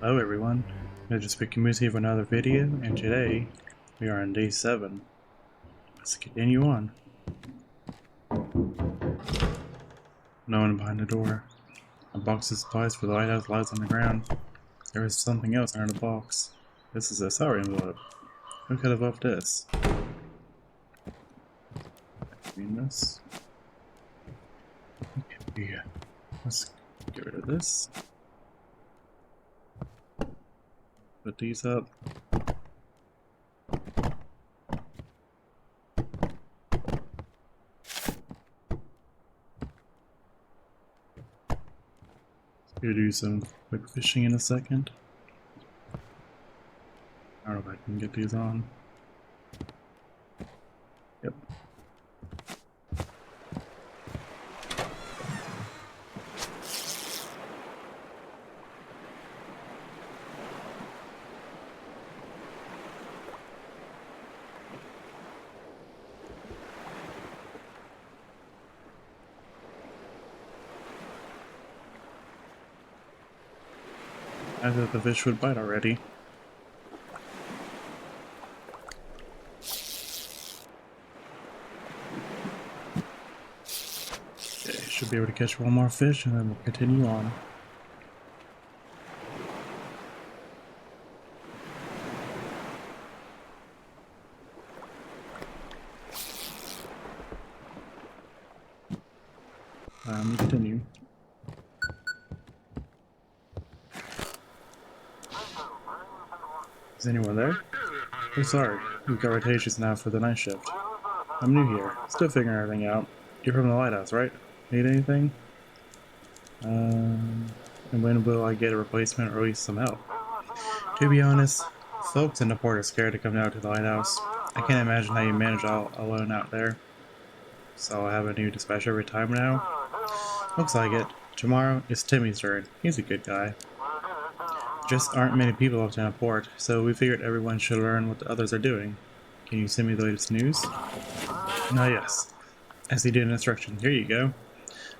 Hello everyone, Ninja Speaking Moose here for another video, and today we are on day 7. Let's continue on. No one behind the door. A box of supplies for the lighthouse lies on the ground. There is something else under the box. This is a sour envelope. Who could have left this? Read this. Okay, let's get rid of this. Put these up. Gonna do some quick fishing in a second. I don't know if I can get these on. Yep. I thought the fish would bite already. Okay, should be able to catch one more fish and then we'll continue on. Continue. Is anyone there? Oh, sorry. We've got rotations now for the night shift. I'm new here. Still figuring everything out. You're from the lighthouse, right? Need anything? And when will I get a replacement or at least some help? To be honest, folks in the port are scared to come down to the lighthouse. I can't imagine how you manage all alone out there. So I have a new dispatcher every time now? Looks like it. Tomorrow is Timmy's turn. He's a good guy. Just aren't many people left in a port, so we figured everyone should learn what the others are doing. Can you send me the latest news? Yes. As he did in instructions, here you go.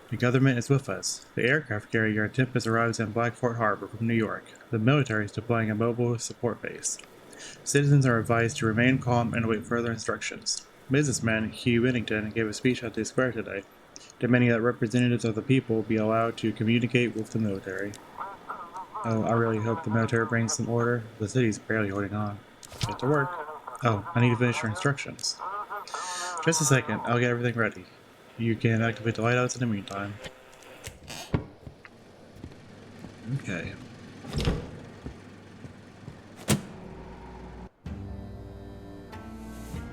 The government is with us. The aircraft carrier Tempest arrives in Blackfort Harbor from New York. The military is deploying a mobile support base. Citizens are advised to remain calm and await further instructions. Businessman Hugh Whittington gave a speech at the square today, demanding that representatives of the people be allowed to communicate with the military. Oh, I really hope the military brings some order. The city's barely holding on. Get to work. Oh, I need to finish your instructions. Just a second, I'll get everything ready. You can activate the lighthouse in the meantime. Okay.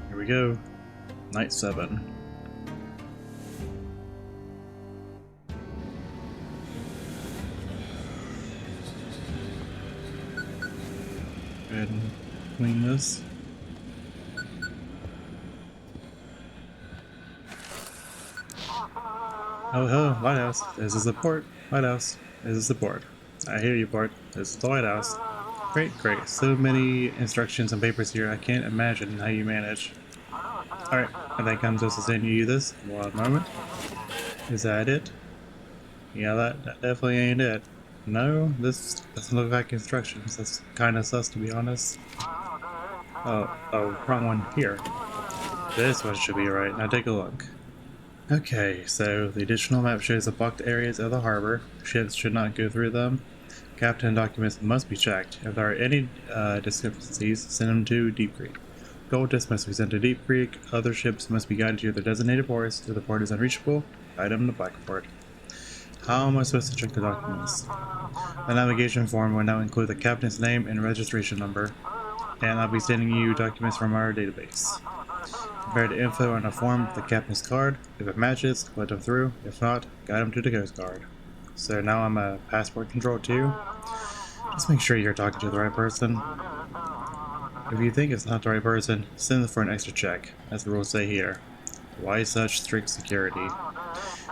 Here we go. Night 7. Go ahead and clean this. Oh, hello, lighthouse. This is the port. Lighthouse. This is the port. I hear you, port. This is the lighthouse. Great, great. So many instructions and papers here. I can't imagine how you manage. Alright, I think I'm supposed to send you this. 1 moment. Is that it? Yeah, that definitely ain't it. No, this doesn't look like instructions. That's kind of sus, to be honest. Oh, wrong one. Here. This one should be right. Now take a look. Okay, so the additional map shows the blocked areas of the harbor. Ships should not go through them. Captain documents must be checked. If there are any discrepancies, send them to Deep Creek. Gold disc must be sent to Deep Creek. Other ships must be guided to their designated ports. If the port is unreachable, guide them to Blackfort. How am I supposed to check the documents? The navigation form will now include the captain's name and registration number, and I'll be sending you documents from our database. Compare the info on the form with the captain's card. If it matches, let them through. If not, guide them to the Coast Guard. So now I'm a passport control too. Just make sure you're talking to the right person. If you think it's not the right person, send them for an extra check, as the rules say here. Why such strict security?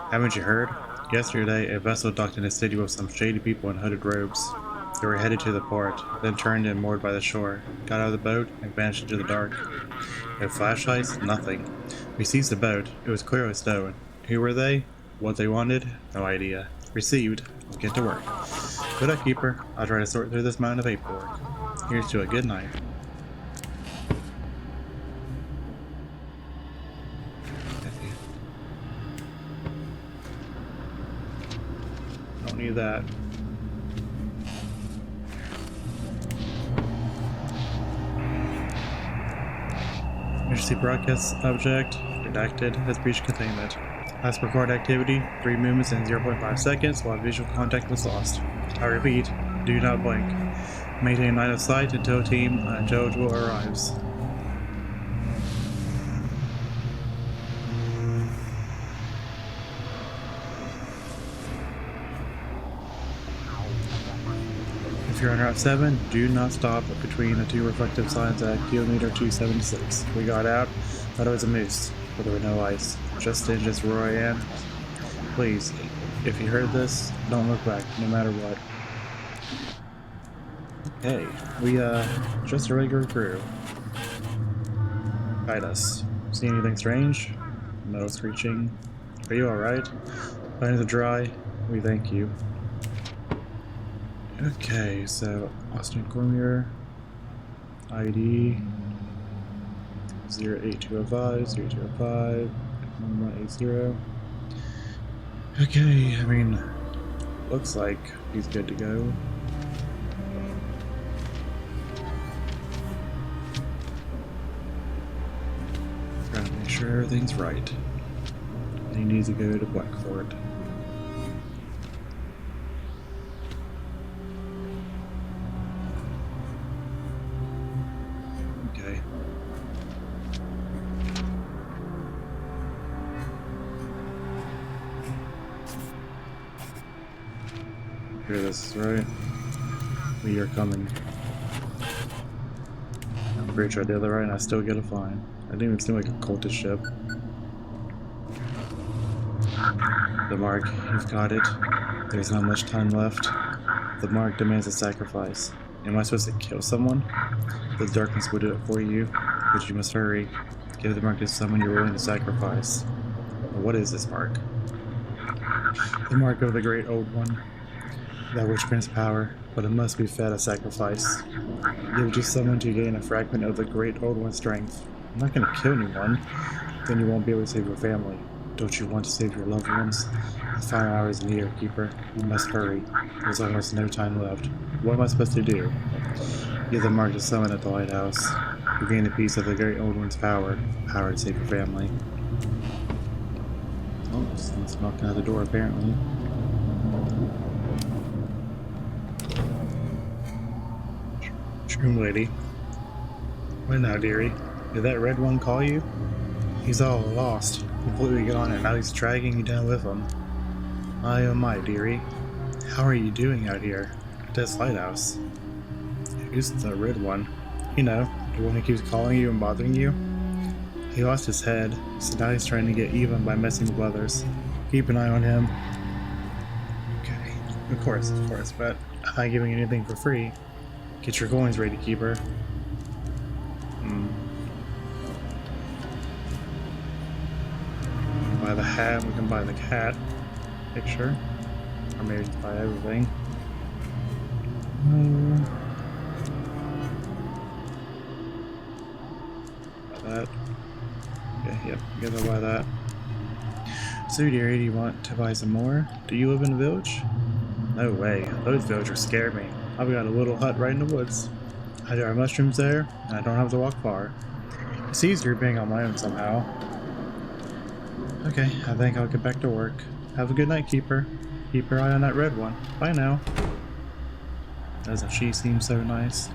Haven't you heard? Yesterday, a vessel docked in the city with some shady people in hooded robes. They were headed to the port, then turned and moored by the shore, got out of the boat, and vanished into the dark. No flashlights, nothing. We seized the boat. It was clear as stone. Who were they? What they wanted? No idea. Received. I'll get to work. Good luck, Keeper. I'll try to sort through this mountain of paperwork. Here's to a good night. Okay. Don't need that. Emergency broadcast object redacted has breached containment. Last recorded activity 3 movements in 0.5 seconds while visual contact was lost. I repeat, do not blink. Maintain line of sight until Team Jojo arrives. If you're on Route 7, do not stop between the 2 reflective signs at kilometer 276. We got out, thought it was a moose, but there were no ice. Just engines roaring. Please, if you heard this, don't look back, no matter what. Okay, we just a regular crew. Guide us. See anything strange? Metal screeching. Are you alright? Find the dry. We thank you. Okay, so Austin Cormier, ID 08205, 0205, 1180. Okay, I mean, looks like he's good to go. Trying to make sure everything's right. And he needs to go to Blackford. Okay. Sure this is right. We are coming. I'm pretty sure I did that right and I still get a fine. I didn't even seem like a cultist ship. The mark, you've got it. There's not much time left. The mark demands a sacrifice. Am I supposed to kill someone? The darkness will do it for you, but you must hurry. Give the mark to someone you're willing to sacrifice. What is this mark? The mark of the Great Old One. That which brings power, but it must be fed a sacrifice. Give it to someone to gain a fragment of the Great Old One's strength. I'm not going to kill anyone. Then you won't be able to save your family. Don't you want to save your loved ones? The final hour is near, Keeper. You must hurry. There's almost no time left. What am I supposed to do? Give the mark to someone at the lighthouse. You gain a piece of the Great Old One's power. Power to save your family. Oh, someone's knocking at the door apparently. Shroom lady. What now, dearie? Did that red one call you? He's all lost, completely gone, and now he's dragging you down with him. My oh my, dearie. How are you doing out here at this lighthouse? Who's the red one? You know, the one who keeps calling you and bothering you? He lost his head, so now he's trying to get even by messing with others. Keep an eye on him. Okay, of course, but I'm not giving you anything for free. Get your coins ready, Keeper. Buy the hat, we can buy the cat picture. Or maybe buy everything. Buy that. Okay, yep, gotta buy that. So dearie, do you want to buy some more? Do you live in a village? No way, those villagers scare me. I've got a little hut right in the woods. There are mushrooms there, and I don't have to walk far. It's easier being on my own somehow. Okay, I think I'll get back to work. Have a good night, Keeper. Keep your eye on that red one. Bye now. Doesn't she seem so nice?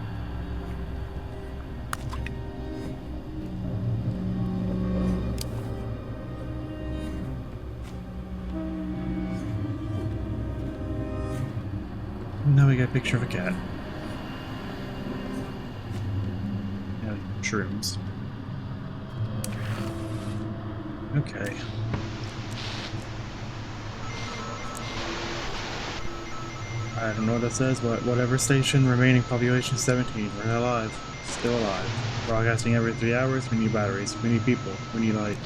Now we got a picture of a cat. And shrooms. Okay. I don't know what that says, but whatever station, remaining population 17. We're alive. Still alive. Broadcasting every 3 hours. We need batteries. We need people. We need light.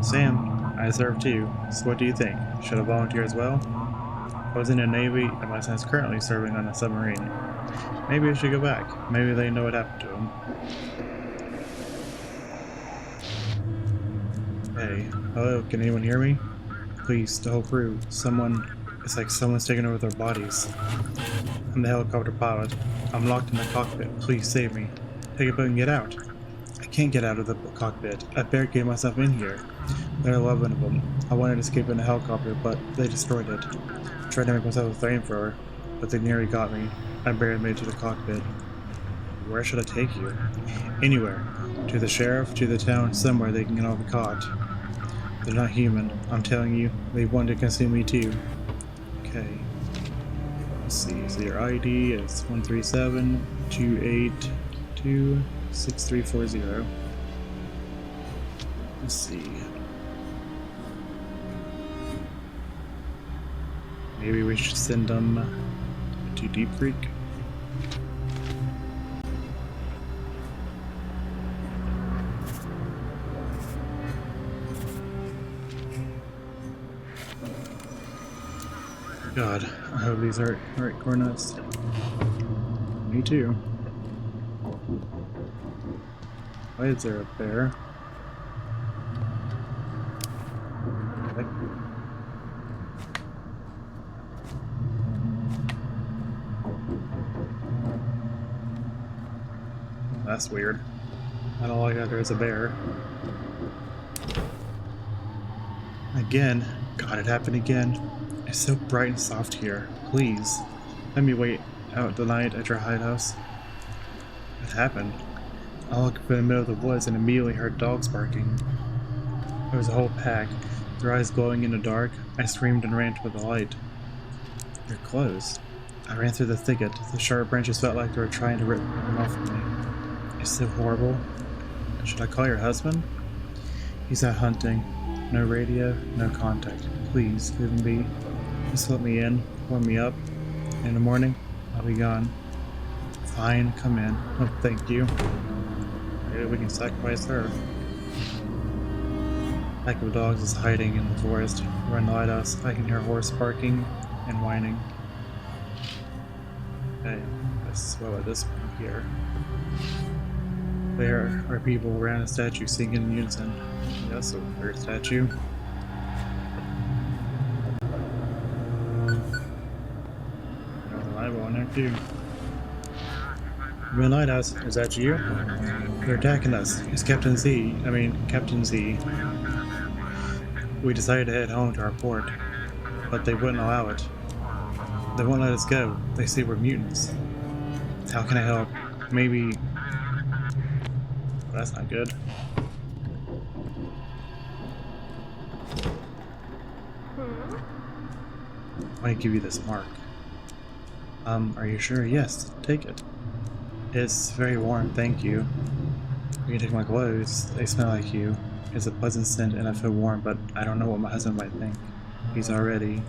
Sam, I serve too. So what do you think? Should I volunteer as well? I was in the Navy, and my son's currently serving on a submarine. Maybe I should go back. Maybe they know what happened to him. Hey, hello, can anyone hear me? Please, the whole crew. It's like someone's taking over their bodies. I'm the helicopter pilot. I'm locked in the cockpit. Please save me. Take a boat and get out. I can't get out of the cockpit. I barricaded myself in here. There are 11 of them. I wanted to escape in a helicopter, but they destroyed it. I tried to make myself a flamethrower, but they nearly got me. I barely made it to the cockpit. Where should I take you? Anywhere. To the sheriff, to the town, somewhere they can all be caught. They're not human. I'm telling you, they want to consume me too. Okay. Let's see. So your ID is 137-282-6340. Let's see. Maybe we should send them to Deep Creek. God, I hope these are right coordinates. Me too. Why is there a bear? That's weird. I don't like that there's a bear. Again. God, it happened again. It's so bright and soft here. Please, let me wait out the night at your hidehouse. What happened? I looked up in the middle of the woods and immediately heard dogs barking. There was a whole pack, their eyes glowing in the dark. I screamed and ran toward the light. They're closed. I ran through the thicket. The sharp branches felt like they were trying to rip them off of me. It's so horrible. Should I call your husband? He's out hunting. No radio, no contact. Please, leave him be. Just let me in, warm me up. In the morning, I'll be gone. Fine, come in. Oh, thank you. Maybe we can sacrifice her. A pack of dogs is hiding in the forest. Run the lighthouse. I can hear a horse barking and whining. Okay, let's swell at this point here. There are people around a statue singing in unison. That's a weird statue. Too. Red Lighthouse, is that you? They're attacking us. It's Captain Z. Captain Z. We decided to head home to our port, but they wouldn't allow it. They won't let us go. They say we're mutants. How can I help? Maybe... That's not good. I want to give you this mark. Are you sure? Yes, take it. It's very warm, thank you. You can take my clothes, they smell like you. It's a pleasant scent and I feel warm, but I don't know what my husband might think. He's already...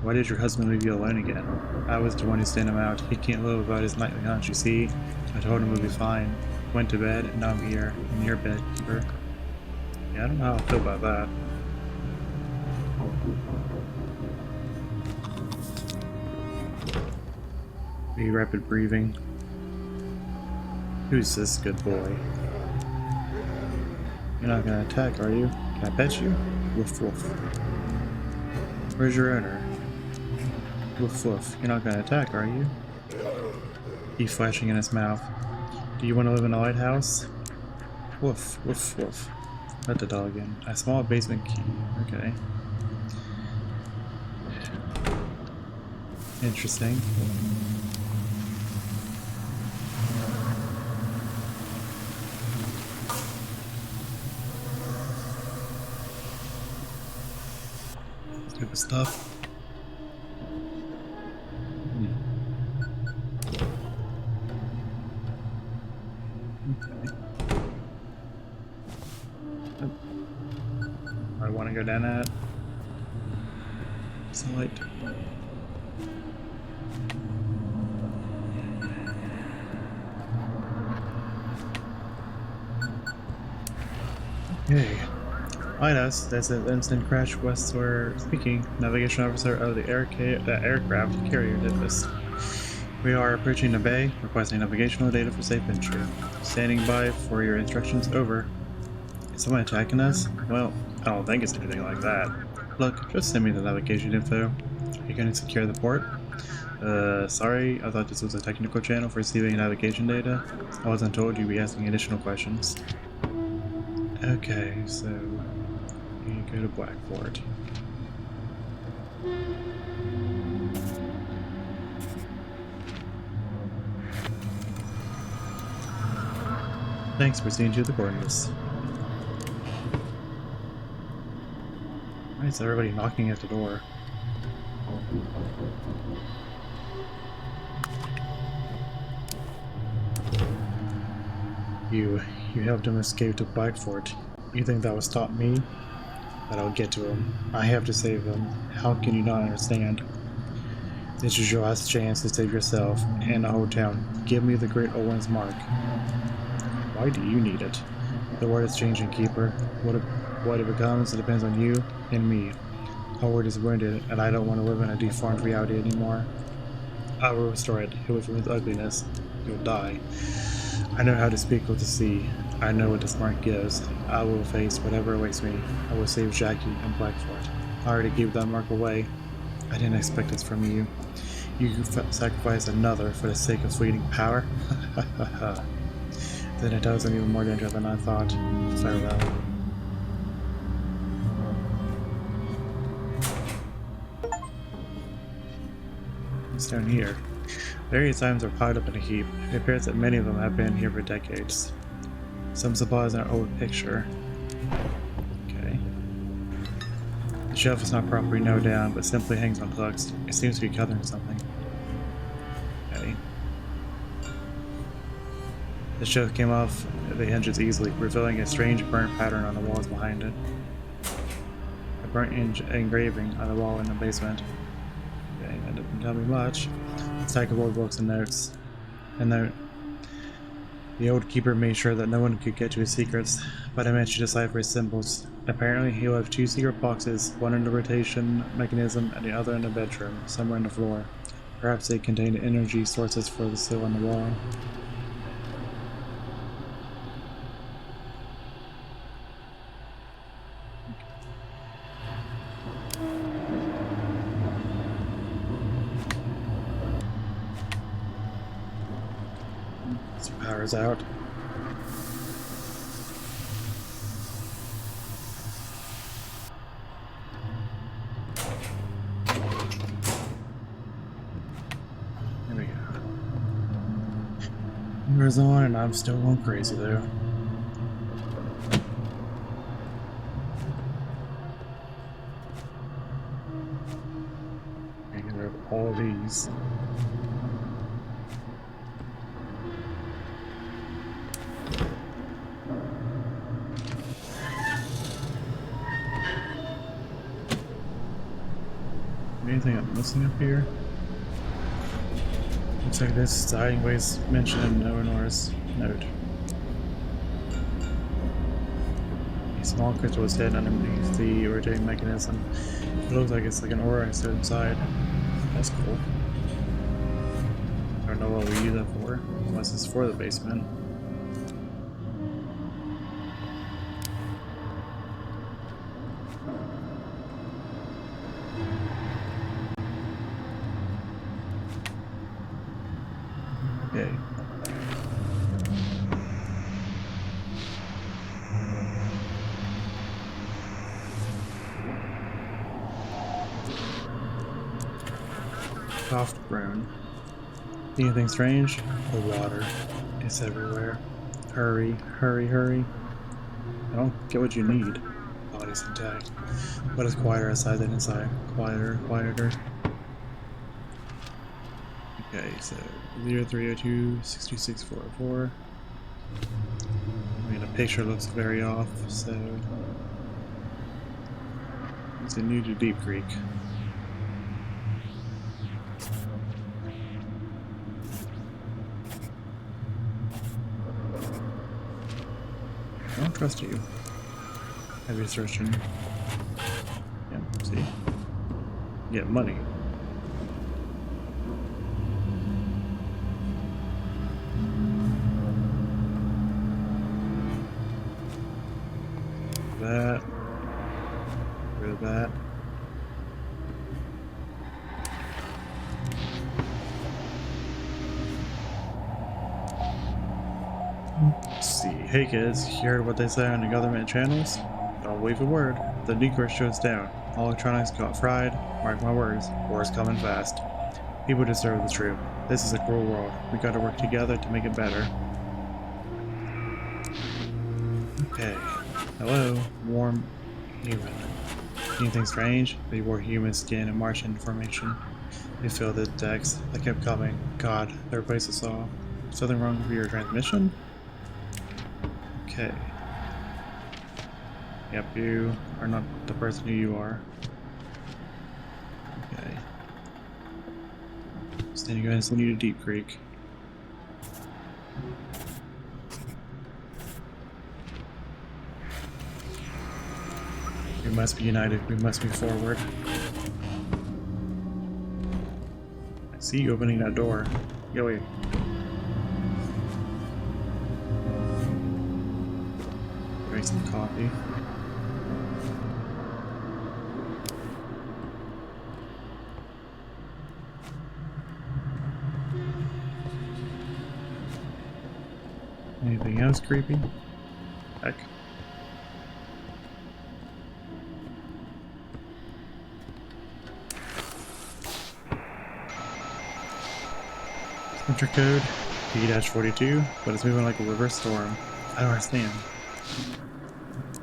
Why did your husband leave you alone again? I was the one who sent him out. He can't live without his nightly hunts, you see? I told him we'd be fine. Went to bed, and now I'm here, in your bed, keeper. Yeah, I don't know how I feel about that. Be rapid breathing. Who's this good boy? You're not gonna attack, are you? Can I pet you? Woof woof. Where's your owner? Woof woof. You're not gonna attack, are you? He's flashing in his mouth. Do you want to live in a lighthouse? Woof woof woof. Let the dog in. A small basement key. Okay. Interesting. Stupid stuff. I want to go down that. It's light. Okay. Lighthouse, there's an instant crash westward speaking. Navigation officer of the aircraft carrier did this. We are approaching the bay, requesting navigational data for safe entry. Standing by for your instructions, over. Is someone attacking us? Well, I don't think it's anything like that. Look, just send me the navigation info. Are you going to secure the port? Sorry, I thought this was a technical channel for receiving navigation data. I wasn't told you'd be asking additional questions. Okay, so you go to Blackport. Thanks for seeing to the coordinates. Why is everybody knocking at the door? You helped him escape to Blackfort. You think that will stop me? But I'll get to him. I have to save him. How can you not understand? This is your last chance to save yourself and the whole town. Give me the Great Owen's mark. Why do you need it? The world is changing, Keeper. What it becomes depends on you and me. Howard is wounded, and I don't want to live in a deformed reality anymore. I will restore it, heal it from its ugliness. You'll die. I know how to speak with the sea. I know what this mark gives. I will face whatever awaits me. I will save Jackie and Blackfort. I already gave that mark away. I didn't expect this from you. You sacrificed another for the sake of fleeting power? Then it doesn't even more dangerous than I thought. Farewell. What's down here? Various items are piled up in a heap. It appears that many of them have been here for decades. Some supplies in our old picture. Okay. The shelf is not properly nailed down, but simply hangs on hooks. It seems to be covering something. Okay. The shelf came off the hinges easily, revealing a strange burnt pattern on the walls behind it. A burnt engraving on the wall in the basement. Okay, that doesn't tell me much. A stack of old books and notes. A note. The old keeper made sure that no one could get to his secrets, but I managed to decipher his symbols. Apparently, he left 2 secret boxes, one in the rotation mechanism and the other in the bedroom, somewhere on the floor. Perhaps they contained energy sources for the seal on the wall. Power's out. There we go. Camera's on and I'm still going crazy though. Get rid of all of these. Anything I'm missing up here? Looks like this siding ways mentioned in Noenor's note. A small crystal is hidden underneath the rotating mechanism. It looks like it's like an aura inside. That's cool. I don't know what we use that for, unless it's for the basement. Okay. Soft brown. Anything strange? The water. It's everywhere. Hurry, hurry, hurry. I don't get what you need. Body's intact. But it's quieter outside than inside. Quieter, quieter. Okay, so 0302 62644. I mean, the picture looks very off, so it's a new to Deep Creek. I don't trust you. Heavy searching. Yeah, see? Get money. That. Rid of that. Let's see. Hey kids, you heard what they say on the government channels? Don't believe a word. The nuclear show's down. All electronics got fried. Mark my words, war's coming fast. People deserve the truth. This is a cruel world. We gotta work together to make it better. Okay. Hello, warm human. Anything strange? They wore human skin and Martian formation. They filled the decks. They kept coming. God, they replaced us all. Something wrong with your transmission? Okay. Yep, you are not the person who you are. Okay. So then you guys need a Deep Creek. We must be united. We must move forward. I see you opening that door. Yo, wait. Drink some coffee. Anything else creepy? Heck. Enter code P-42, but it's moving like a reverse storm. I don't understand.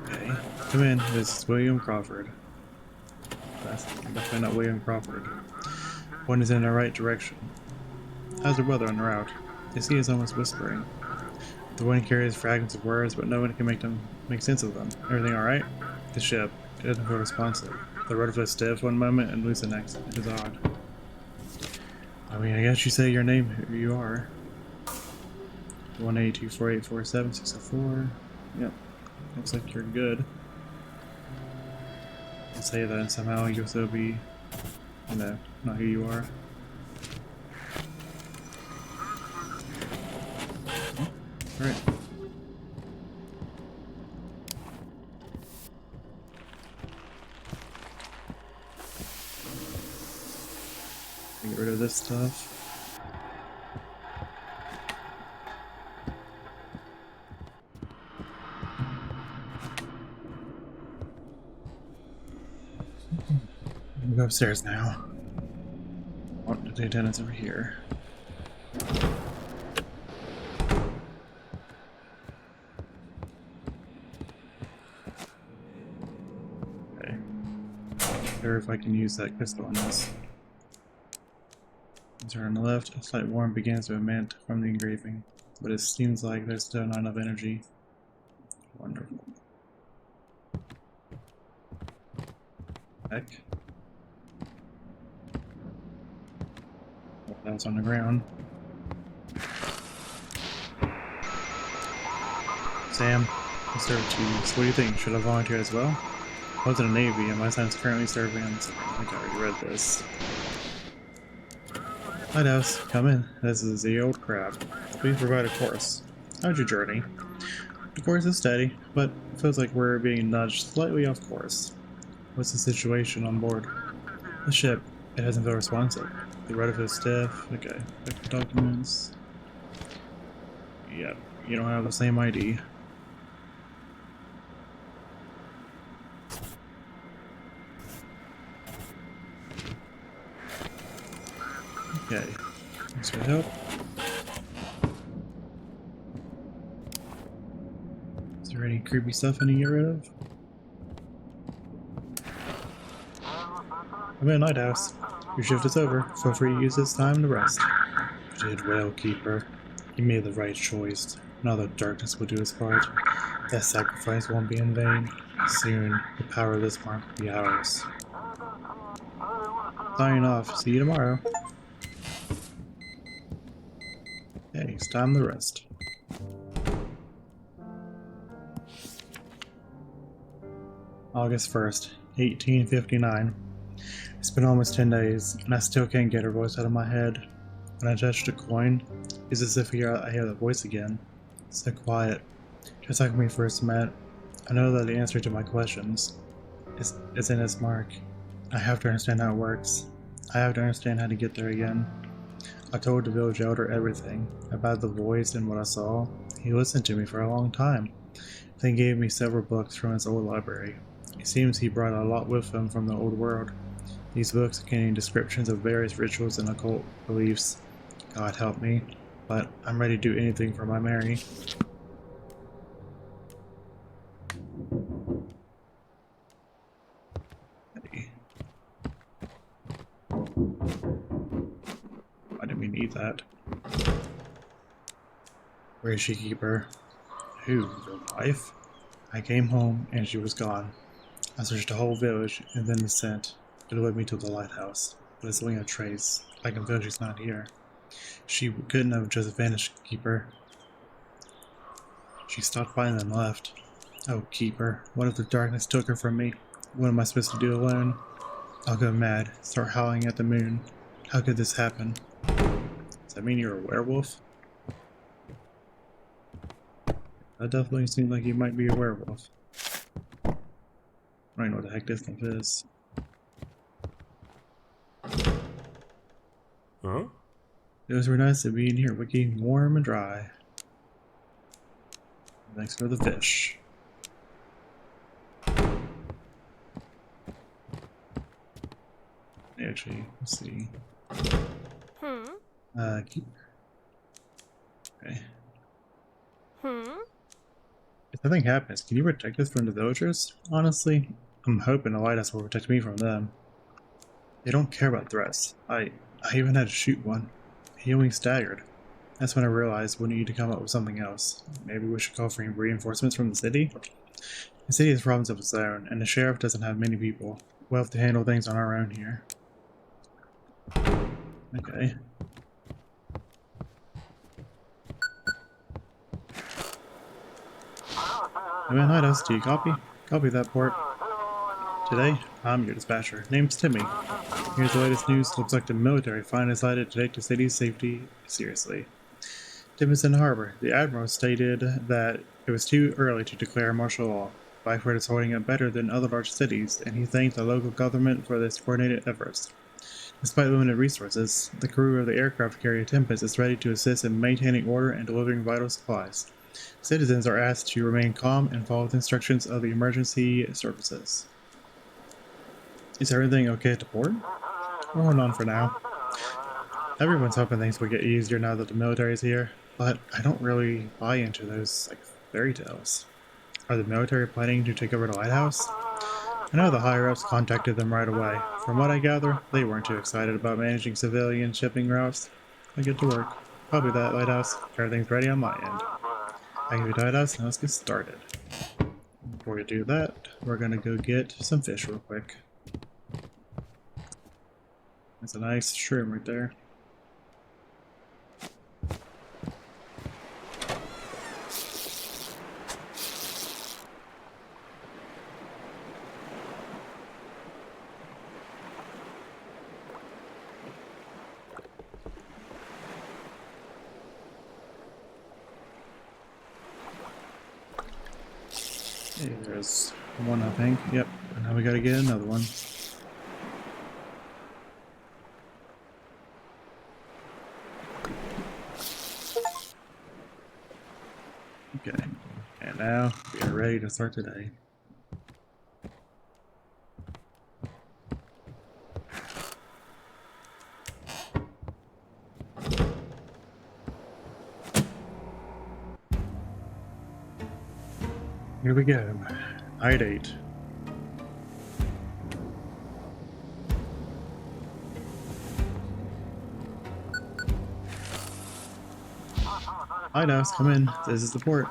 Okay, come in. This is William Crawford. That's definitely not William Crawford. One is in the right direction. How's the weather on the route? The sea is almost whispering. The wind carries fragments of words, but no one can make sense of them. Everything alright? The ship. It doesn't feel responsive. The rudder feels stiff one moment and loose the next. It is odd. I mean, I guess you say your name, who you are. 1824847 Yep. Looks like you're good. I'll say that and somehow you'll still be, you know, not who you are. Alright. Get rid of this stuff. I'm gonna go upstairs now. Oh, the attendant's over here. Okay. Wonder if I can use that crystal on this. Turn on the left, a slight warmth begins to emit from the engraving, but it seems like there's still not enough energy. Wonderful. Heck. Oh, that was on the ground. Sam, I served you. So what do you think? Should I volunteer as well? I was in the Navy, and my son's currently serving on... I think I already read this. Lighthouse, come in. This is the old crab. Please provide a course. How's your journey? The course is steady, but it feels like we're being nudged slightly off course. What's the situation on board? The ship. It hasn't been responsive. The rudder feels stiff. Okay. Documents. Yep. You don't have the same ID. Okay. Thanks for the help. Is there any creepy stuff I need to get rid of? I'm in Lighthouse. Your shift is over. Feel free to use this time to rest. You did well, Keeper. You made the right choice. Now the darkness will do its part. That sacrifice won't be in vain. Soon, the power of this mark will be ours. Signing off. See you tomorrow. Okay, it's time to rest. August 1st, 1859. It's been almost 10 days, and I still can't get her voice out of my head. When I touch the coin, it's as if I hear the voice again. So quiet, just like when we first met. I know that the answer to my questions is in its mark. I have to understand how it works. I have to understand how to get there again. I told the village elder everything about the voice and what I saw. He listened to me for a long time, then gave me several books from his old library. It seems he brought a lot with him from the old world. These books contain descriptions of various rituals and occult beliefs. God help me, but I'm ready to do anything for my Mary. Why didn't we need that? Where did she keep her? Who? Your wife? I came home and she was gone. I searched the whole village and then the scent. It led me to the lighthouse, but it's only a trace. I can feel she's not here. She couldn't have just vanished, Keeper. She stopped by and then left. Oh, Keeper, what if the darkness took her from me? What am I supposed to do alone? I'll go mad, start howling at the moon. How could this happen? Does that mean you're a werewolf? That definitely seems like you might be a werewolf. I don't even know what the heck this stuff is. Huh? Those were nice to be in here, Wiki, warm and dry. Thanks for the fish. Actually, let's see. Keep. Okay. If nothing happens, can you protect us from the villagers? Honestly, I'm hoping the lighthouse will protect me from them. They don't care about threats. I even had to shoot one. He only staggered. That's when I realized we need to come up with something else. Maybe we should call for reinforcements from the city? The city has problems of its own, and the sheriff doesn't have many people. We'll have to handle things on our own here. Okay. I'm in Lighthouse. Do you copy? Copy that, Port. Today, I'm your dispatcher. Name's Timmy. Here's the latest news. Looks like the military finally decided to take the city's safety seriously. Timothy Harbor. The Admiral stated that it was too early to declare martial law. Blackford is holding up better than other large cities, and he thanked the local government for its coordinated efforts. Despite limited resources, the crew of the aircraft carrier Tempest is ready to assist in maintaining order and delivering vital supplies. Citizens are asked to remain calm and follow the instructions of the emergency services. Is everything okay at the port? We'll hold on for now. Everyone's hoping things will get easier now that the military is here, but I don't really buy into those, fairy tales. Are the military planning to take over the lighthouse? I know the higher-ups contacted them right away. From what I gather, they weren't too excited about managing civilian shipping routes. I get to work. Copy that, Lighthouse. Everything's ready on my end. Thank you, Lighthouse, and let's get started. Before we do that, we're gonna go get some fish real quick. That's a nice shrimp right there. Hey, there's one, I think. Yep, and now we gotta get another one. Okay, and now we are ready to start today. Here we go. Night 8. Lighthouse, come in. This is the port.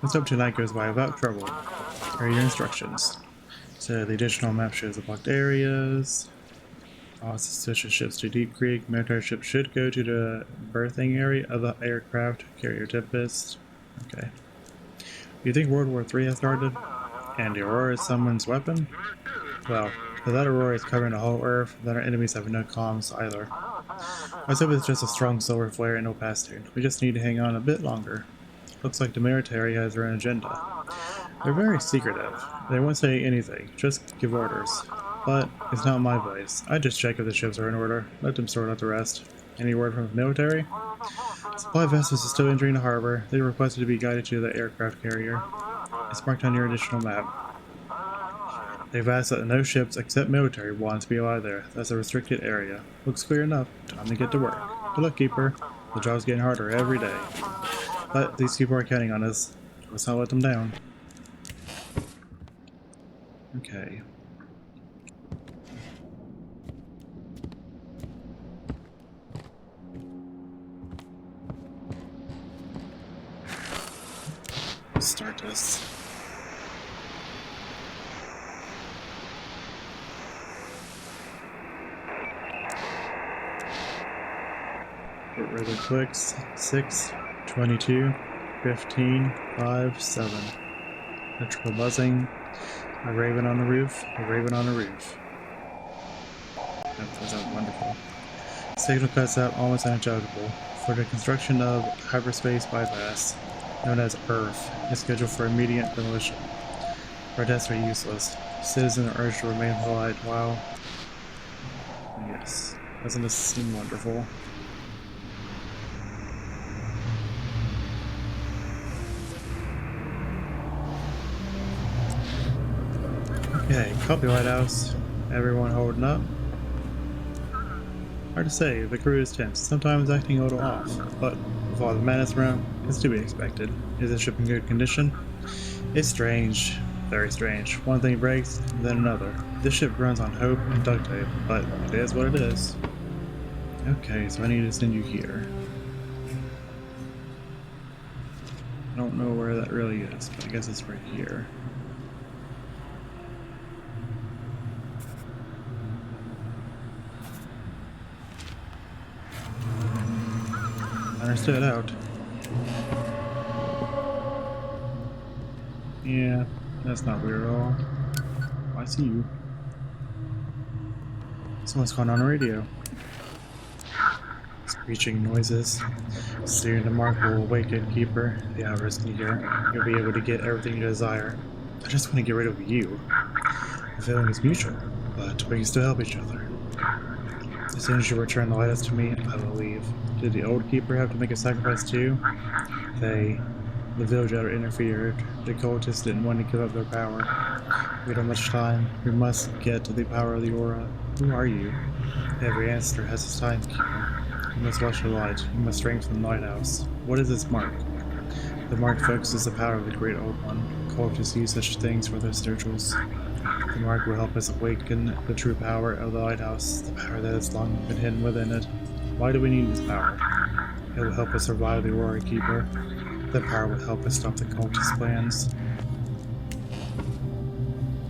Let's hope tonight goes by without trouble. Here are your instructions. So the additional map shows the blocked areas. All suspicious ships to Deep Creek. Military ships should go to the berthing area of the aircraft carrier Tempest. Okay. Do you think World War III has started? And the Aurora is someone's weapon? Well, if that Aurora is covering the whole Earth, then our enemies have no comms either. I hope it's just a strong solar flare and no past tune. We just need to hang on a bit longer. Looks like the military has their own agenda. They're very secretive. They won't say anything, just give orders. But it's not my place. I just check if the ships are in order, let them sort out the rest. Any word from the military? Supply vessels are still entering the harbor. They requested to be guided to the aircraft carrier. It's marked on your additional map. They've asked that no ships except military ones be allowed there. That's a restricted area. Looks clear enough. Time to get to work. Good luck, Keeper. The job's getting harder every day. But these people are counting on us. Let's not let them down. Okay. Let's start this. Get rid of clicks. 6, 22, 15, 5, 7. Electrical buzzing. A raven on the roof. A raven on the roof. That was wonderful. Signal cuts out almost unintelligible. For the construction of hyperspace bypass, known as Earth, is scheduled for immediate demolition. Protests are useless. Citizens are urged to remain polite while... Yes. Doesn't this seem wonderful? Okay, copy Lighthouse. Everyone holding up? Hard to say, the crew is tense, sometimes acting a little off, but with all the madness around, it's to be expected. Is the ship in good condition? It's strange. Very strange. One thing breaks, then another. This ship runs on hope and duct tape, but it is what it is. Okay, so I need to send you here. I don't know where that really is, but I guess it's right here. Understood out. Yeah, that's not weird at all. Oh, I see you. Someone's calling on the radio. Screeching noises. Soon the mark will awaken, Keeper. The hour is near. You'll be able to get everything you desire. I just want to get rid of you. The feeling is mutual, but we can still help each other. As soon as you return the Lighthouse to me, I will leave. Did the old Keeper have to make a sacrifice too? The village elder interfered. The cultists didn't want to give up their power. We don't have much time. We must get to the power of the aura. Who are you? Every ancestor has its time, Keeper. You must watch the light. You must strengthen the Lighthouse. What is this mark? The mark focuses the power of the Great Old One. Cultists use such things for their spirituals. The mark will help us awaken the true power of the Lighthouse, the power that has long been hidden within it. Why do we need this power? It will help us survive the Aurora, Keeper. The power will help us stop the cultist plans.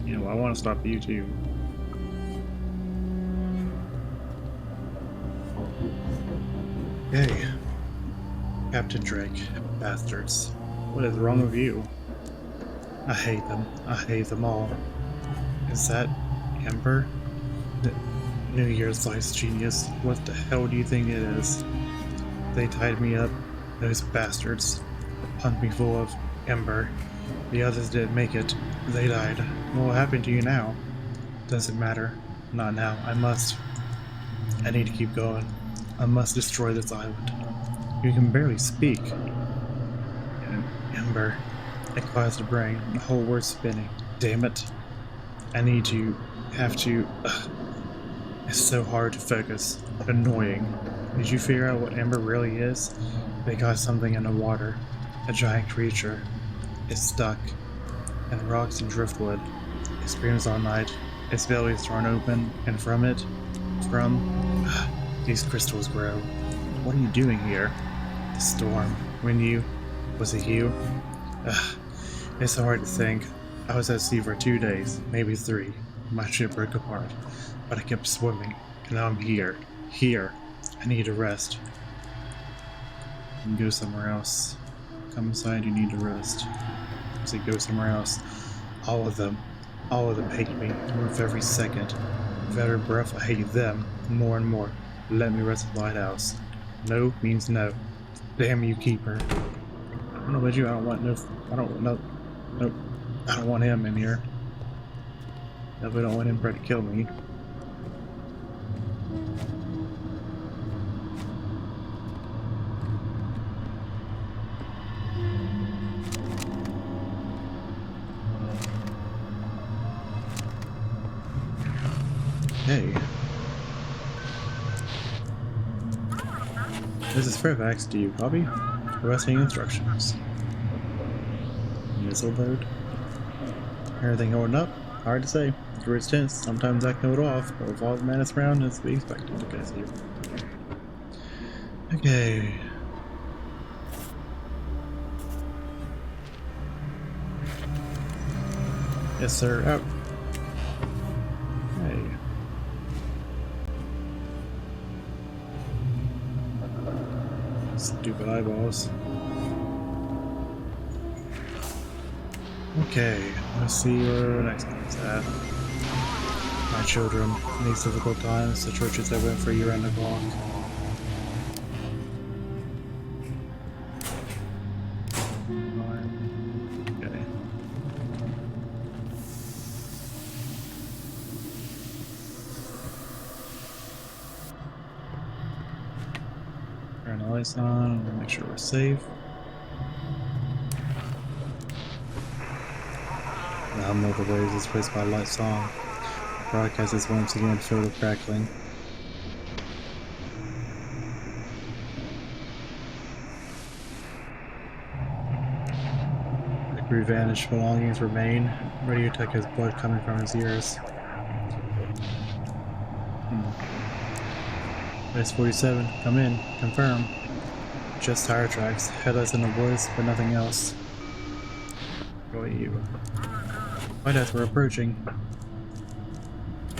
You know, I want to stop you too. Hey, Captain Drake, bastards. What is wrong with you? I hate them. I hate them all. Is that Ember? New Year's Lights genius. What the hell do you think it is? They tied me up. Those bastards. Pumped me full of Ember. The others didn't make it. They died. What will happen to you now? Doesn't matter. Not now. I must. I need to keep going. I must destroy this island. You can barely speak. Ember. It clouds the brain. The whole world's spinning. Damn it. I need to. Have to. It's so hard to focus. Annoying. Did you figure out what Ember really is? They got something in the water. A giant creature. It's stuck. And rocks and driftwood. It screams all night. Its belly is torn open, and from it, these crystals grow. What are you doing here? The storm. Was it you? It's so hard to think. I was at sea for 2 days, maybe 3. My ship broke apart, but I kept swimming, and now I'm here. Here. I need to rest. You can go somewhere else. Come inside, you need to rest. I say go somewhere else. All of them. All of them hate me, and with every second, with every breath, I hate them more and more. Let me rest in the lighthouse. No means no. Damn you, Keeper. I don't know about you, I don't want no. I don't want no. Nope. I don't want him in here. Definitely don't want him trying to kill me. Hey. This is Fairfax. Do you copy? Requesting instructions. Missile load. Everything holding up? Hard to say. It's tense. Sometimes I can hold off, but with all the madness around, it's to be expected. Okay, see you. Okay. Yes, sir. Out. Hey. Stupid eyeballs. Okay, let's see where next one's at. My children, in these difficult times, the churches that went for a year and a clock. Okay. Turn the lights on, make sure we're safe. Now multiple waves is placed by light song. The broadcast is once again filled with crackling. The crew vanished, belongings remain. Radio Tech has blood coming from his ears. S-47, come in, confirm. Just tire tracks, headlights in the woods, but nothing else. Go at you. White House, we're approaching.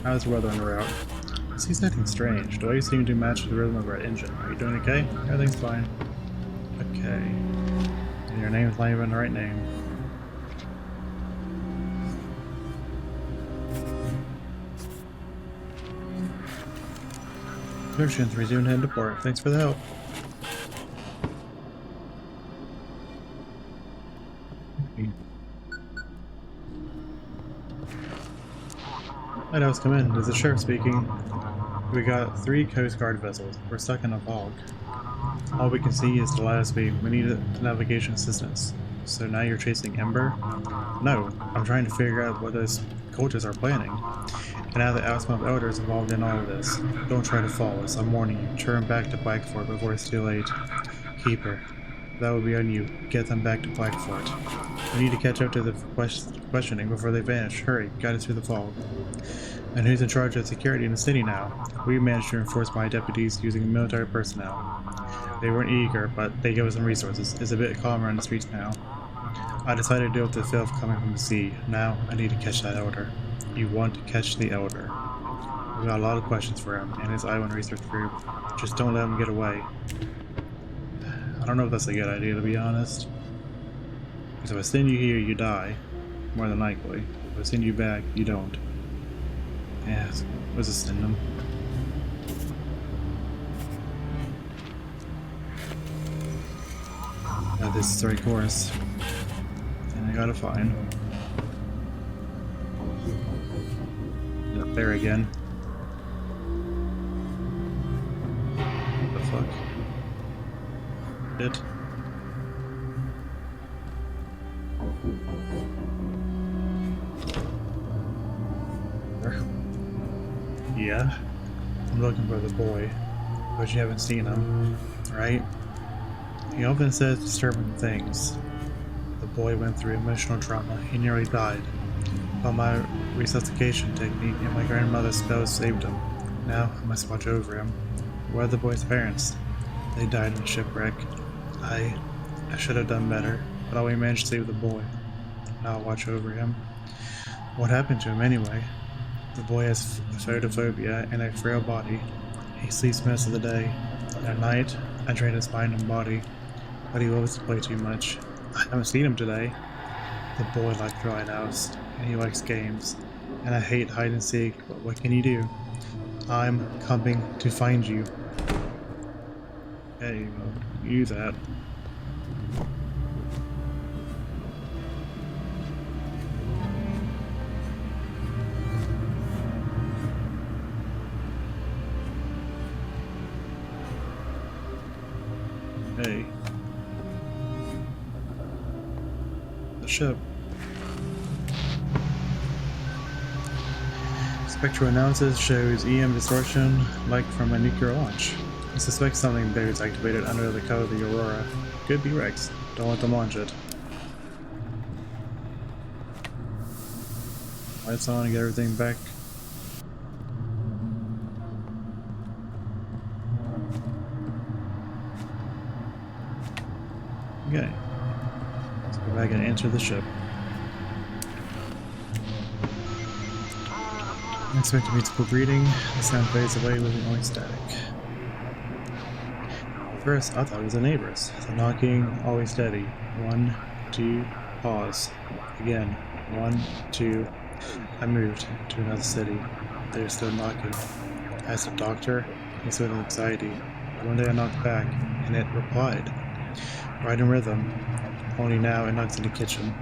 How's the weather on the route? He's acting strange. Do I seem to match the rhythm of our engine? Are you doing okay? Everything's fine. Okay. And your name's not even the right name. Merchants, resume head to port. Thanks for the help. Lighthouse, come in. This is the sheriff speaking. We got 3 Coast Guard vessels. We're stuck in a fog. All we can see is the lighthouse beam. We need navigation assistance. So now you're chasing Ember? No, I'm trying to figure out what those cultists are planning. And now the Outcome of Elders involved in all of this. Don't try to follow us. I'm warning you. Turn back to Blackfort before it's too late. Keeper. That will be on you. Get them back to Blackfort. We need to catch up to the questioning before they vanish. Hurry, guide us through the fog. And who's in charge of security in the city now? We managed to enforce my deputies using military personnel. They weren't eager, but they gave us some resources. It's a bit calmer on the streets now. I decided to deal with the filth coming from the sea. Now, I need to catch that Elder. You want to catch the Elder. We've got a lot of questions for him and his Iwan research group. Just don't let him get away. I don't know if that's a good idea, to be honest. Because if I send you here, you die. More than likely. If I send you back, you don't. Yeah, what's a send them? This is the right course. And I gotta find. Up there again. What the fuck? Shit. Yeah? I'm looking for the boy, but you haven't seen him, right? He often says disturbing things. The boy went through emotional trauma. He nearly died. But my resuscitation technique and my grandmother's spells saved him. Now I must watch over him. Where are the boy's parents? They died in a shipwreck. I should have done better, but I only managed to save the boy. Now I'll watch over him. What happened to him anyway? The boy has photophobia and a frail body. He sleeps most of the day. At night, I drain his mind and body, but he loves to play too much. I haven't seen him today. The boy like the lighthouse. and he likes games. And I hate hide and seek, but what can you do? I'm coming to find you. Hey, well, you that. Hey. The ship. Spectral analysis shows EM distortion like from a nuclear launch. I suspect something big is activated under the cover of the Aurora. Could be Rex. Don't let them launch it. Lights on and get everything back. Okay. Let's go back and enter the ship. Expect a musical greeting. The sound fades away, leaving only static. First, I thought it was the neighbors. The knocking, always steady. 1, 2, pause. Again. 1, 2. I moved to another city. They were still knocking. I asked the doctor. He said with anxiety. One day I knocked back, and it replied. Right in rhythm. Only now it knocks in the kitchen.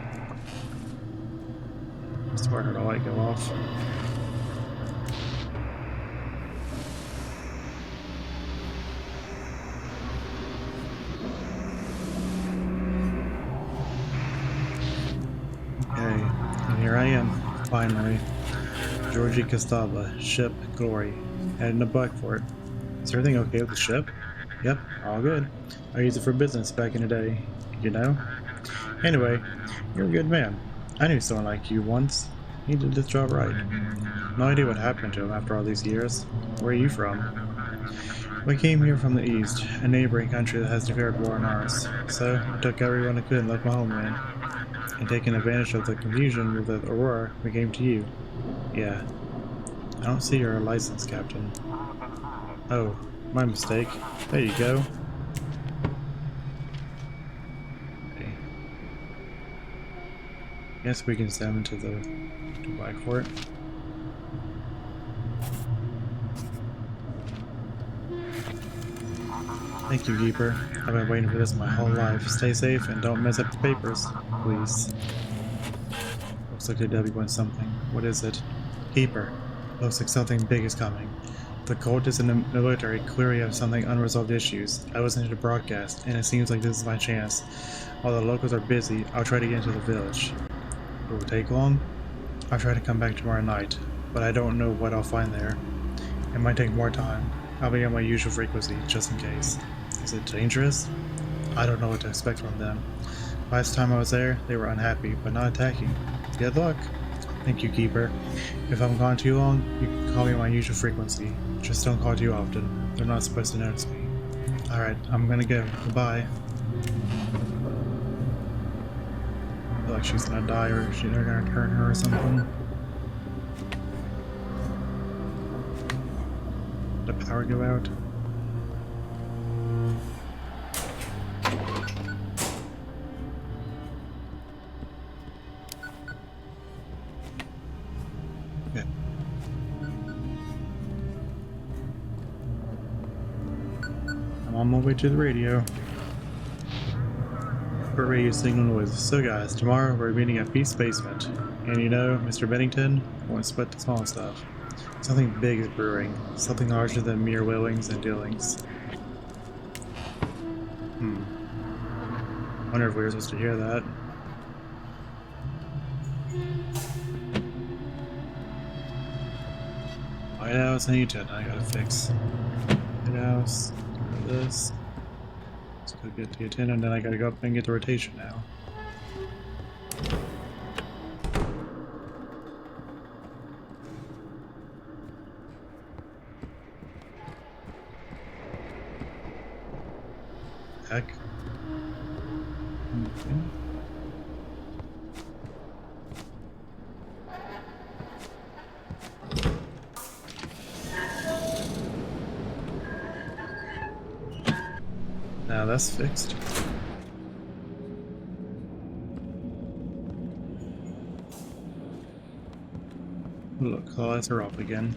I swear I heard a light go off. Okay, and here I am, finally. Georgie Castava, ship Glory, heading to Blackfort. Is everything okay with the ship? Yep, all good. I used it for business back in the day, you know? Anyway, you're a good man. I knew someone like you once. He did this job right. No idea what happened to him after all these years. Where are you from? We came here from the east, a neighboring country that has declared war on ours. So, I took everyone I could and left my homeland. And taking advantage of the confusion with the Aurora, we came to you. Yeah. I don't see your license, Captain. Oh, my mistake. There you go. Okay. Guess we can send him to Blackfort. Thank you, Keeper. I've been waiting for this my whole life. Stay safe and don't mess up the papers, please. Looks like the W wants something. What is it? Keeper. Looks like something big is coming. The cultists and the military clearly have something unresolved issues. I listened to the broadcast, and it seems like this is my chance. While the locals are busy, I'll try to get into the village. Will it take long? I'll try to come back tomorrow night, but I don't know what I'll find there. It might take more time. I'll be on my usual frequency, just in case. Is it dangerous? I don't know what to expect from them. Last time I was there, they were unhappy, but not attacking. Good luck. Thank you, Keeper. If I'm gone too long, you can call me on my usual frequency. Just don't call too often. They're not supposed to notice me. Alright, I'm gonna go. Goodbye. I feel like she's gonna die or they're gonna turn her or something. Did the power go out? Okay. I'm on my way to the radio. For radio signal noises. So guys, tomorrow we're meeting at Beast's basement. And you know, Mr. Bennington won't split the small stuff. Something big is brewing. Something larger than mere willings and dealings. Wonder if we were supposed to hear that. White House and E10 I gotta fix. White House, this. Let's go get the E10 and then I gotta go up and get the rotation now. Heck. Okay. Now that's fixed. Look, the lights are off again.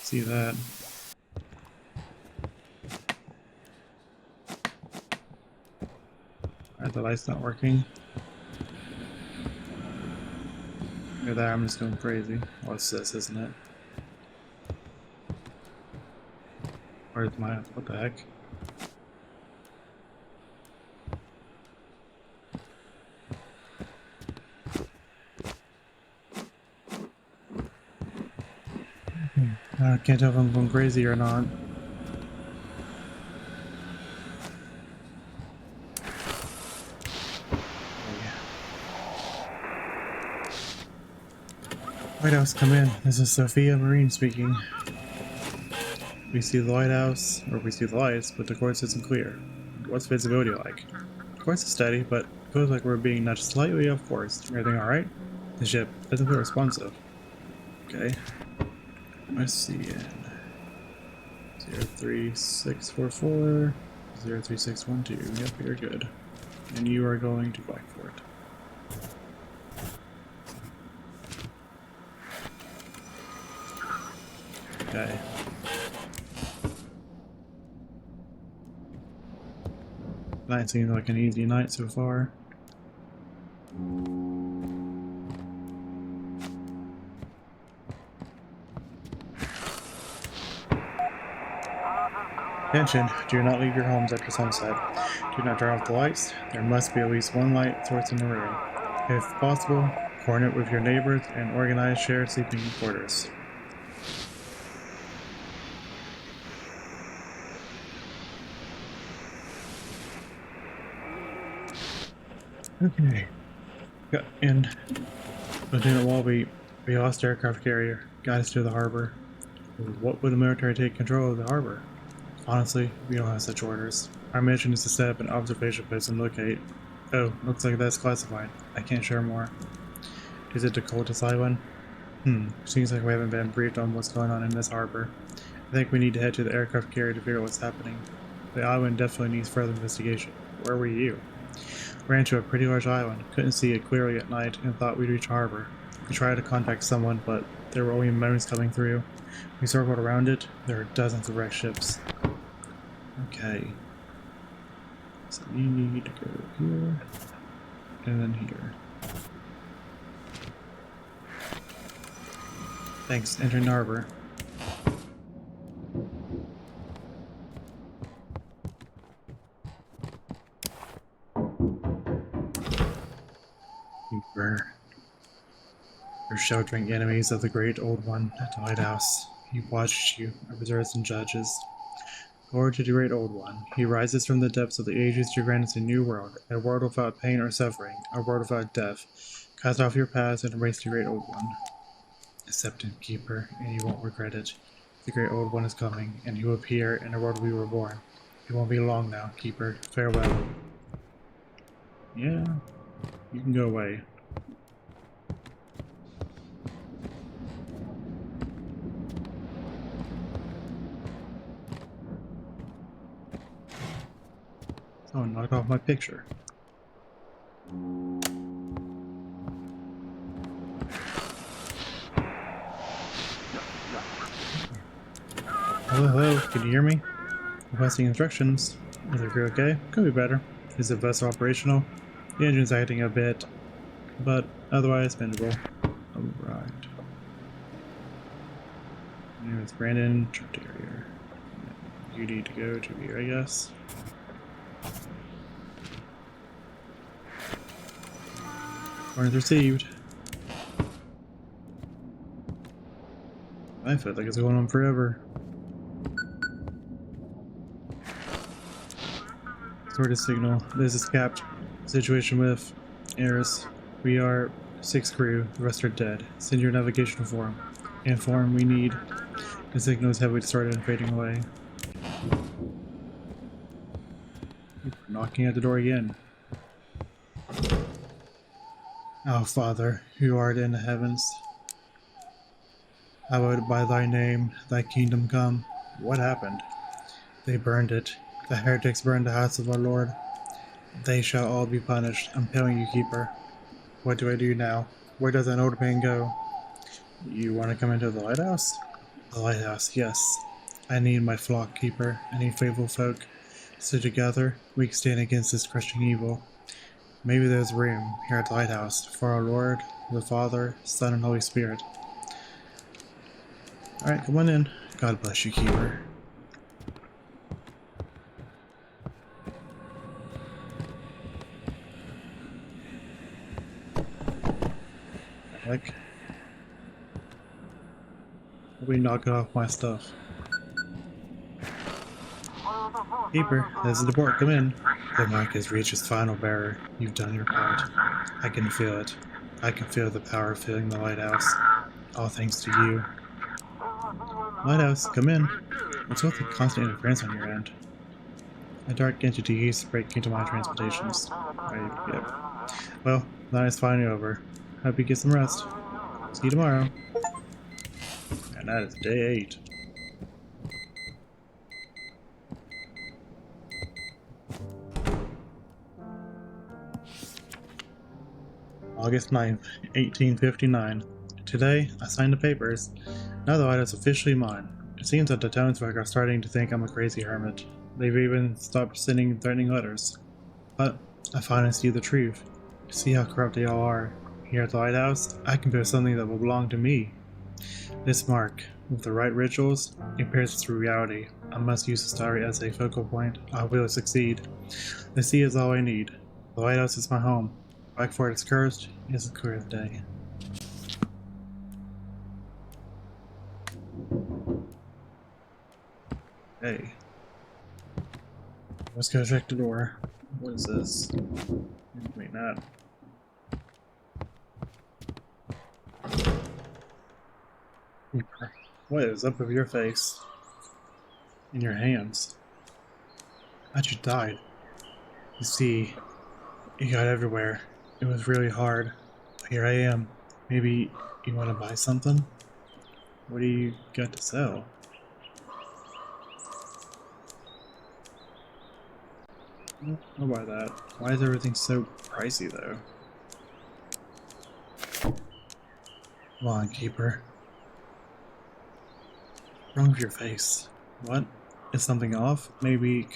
See that? Alright, the light's not working. Look at that, I'm just going crazy. What's this, isn't it? Where's my... what the heck? I can't tell if I'm going crazy or not. White House, come in. This is Sophia Marine speaking. We see the lighthouse, or we see the lights, but the course isn't clear. What's visibility like? The course is steady, but it feels like we're being nudged slightly off course. Everything alright? The ship doesn't feel responsive. Okay. Let's see in 03644 03612. Yep, you're good. And you are going to Blackfort. Okay. Night seems like an easy night so far. Attention, do not leave your homes after sunset. Do not turn off the lights. There must be at least one light source in the room. If possible, coordinate with your neighbors and organize shared sleeping quarters. Okay. And Lieutenant Walby, we lost aircraft carrier. Got us to the harbor. What would the military take control of the harbor? Honestly, we don't have such orders. Our mission is to set up an observation post and locate. Oh, looks like that's classified. I can't share more. Is it Dakota's Island? Seems like we haven't been briefed on what's going on in this harbor. I think we need to head to the aircraft carrier to figure out what's happening. The island definitely needs further investigation. Where were you? Ran to a pretty large island, couldn't see it clearly at night, and thought we'd reach harbor. We tried to contact someone, but there were only moans coming through. We circled around it. There are dozens of wrecked ships. Okay. So you need to go here, and then here. Thanks, entering harbor. You're sheltering enemies of the Great Old One at the lighthouse. He watched you, observers and judges. Glory to the Great Old One. He rises from the depths of the ages to grant us a new world, a world without pain or suffering, a world without death. Cast off your past and embrace the Great Old One. Accept him, Keeper, and you won't regret it. The Great Old One is coming, and he will appear in the world we were born. It won't be long now, Keeper. Farewell. Yeah, you can go away. Oh, knocked off my picture. Hello, hello, can you hear me? Requesting instructions. Is the crew okay? Could be better. Is the vessel operational? The engine's acting a bit, but otherwise manageable. Alright. My name is Brandon, trip carrier. You need to go to here, I guess. Orders received. I feel like it's going on forever. Sort of signal. This is Capt. Situation with Eris. We are 6 crew. The rest are dead. Send your navigational form. Inform we need. The signal is heavily distorted and fading away. Knocking at the door again. Our Father, who art in the heavens. Hallowed by thy name, thy kingdom come. What happened? They burned it. The heretics burned the house of our Lord. They shall all be punished. I'm telling you, Keeper. What do I do now? Where does an old man go? You want to come into the lighthouse? The lighthouse, yes. I need my flock, Keeper. I need faithful folk. So together, we can stand against this crushing evil. Maybe there's room here at the lighthouse for our Lord, the Father, Son, and Holy Spirit. Alright, come on in. God bless you, Keeper. Heck. We knocking off my stuff. Keeper, this is the port. Come in. The mark has reached its final bearer. You've done your part. I can feel it. I can feel the power filling the lighthouse. All thanks to you. Lighthouse, come in. What's with the constant interference on your end? A dark entity is breaking into my transportations. Yep. Well, the night is finally over. Hope you get some rest. See you tomorrow. And that is day 8. August 9th, 1859. Today, I signed the papers. Now the lighthouse is officially mine. It seems that the townsfolk are starting to think I'm a crazy hermit. They've even stopped sending threatening letters. But I finally see the truth. See how corrupt they all are. Here at the lighthouse, I can build something that will belong to me. This mark, with the right rituals, it pierces through reality. I must use the story as a focal point. I will succeed. The sea is all I need. The lighthouse is my home. Back for its cursed is a clear day. Hey. Let's go check the door. What is this? Wait, not. What is up with your face? In your hands? How'd you died? You see, it got everywhere. It was really hard. But here I am. Maybe you want to buy something? What do you got to sell? I'll buy that. Why is everything so pricey though? Come on, Keeper. What's wrong with your face? What? Is something off? Maybe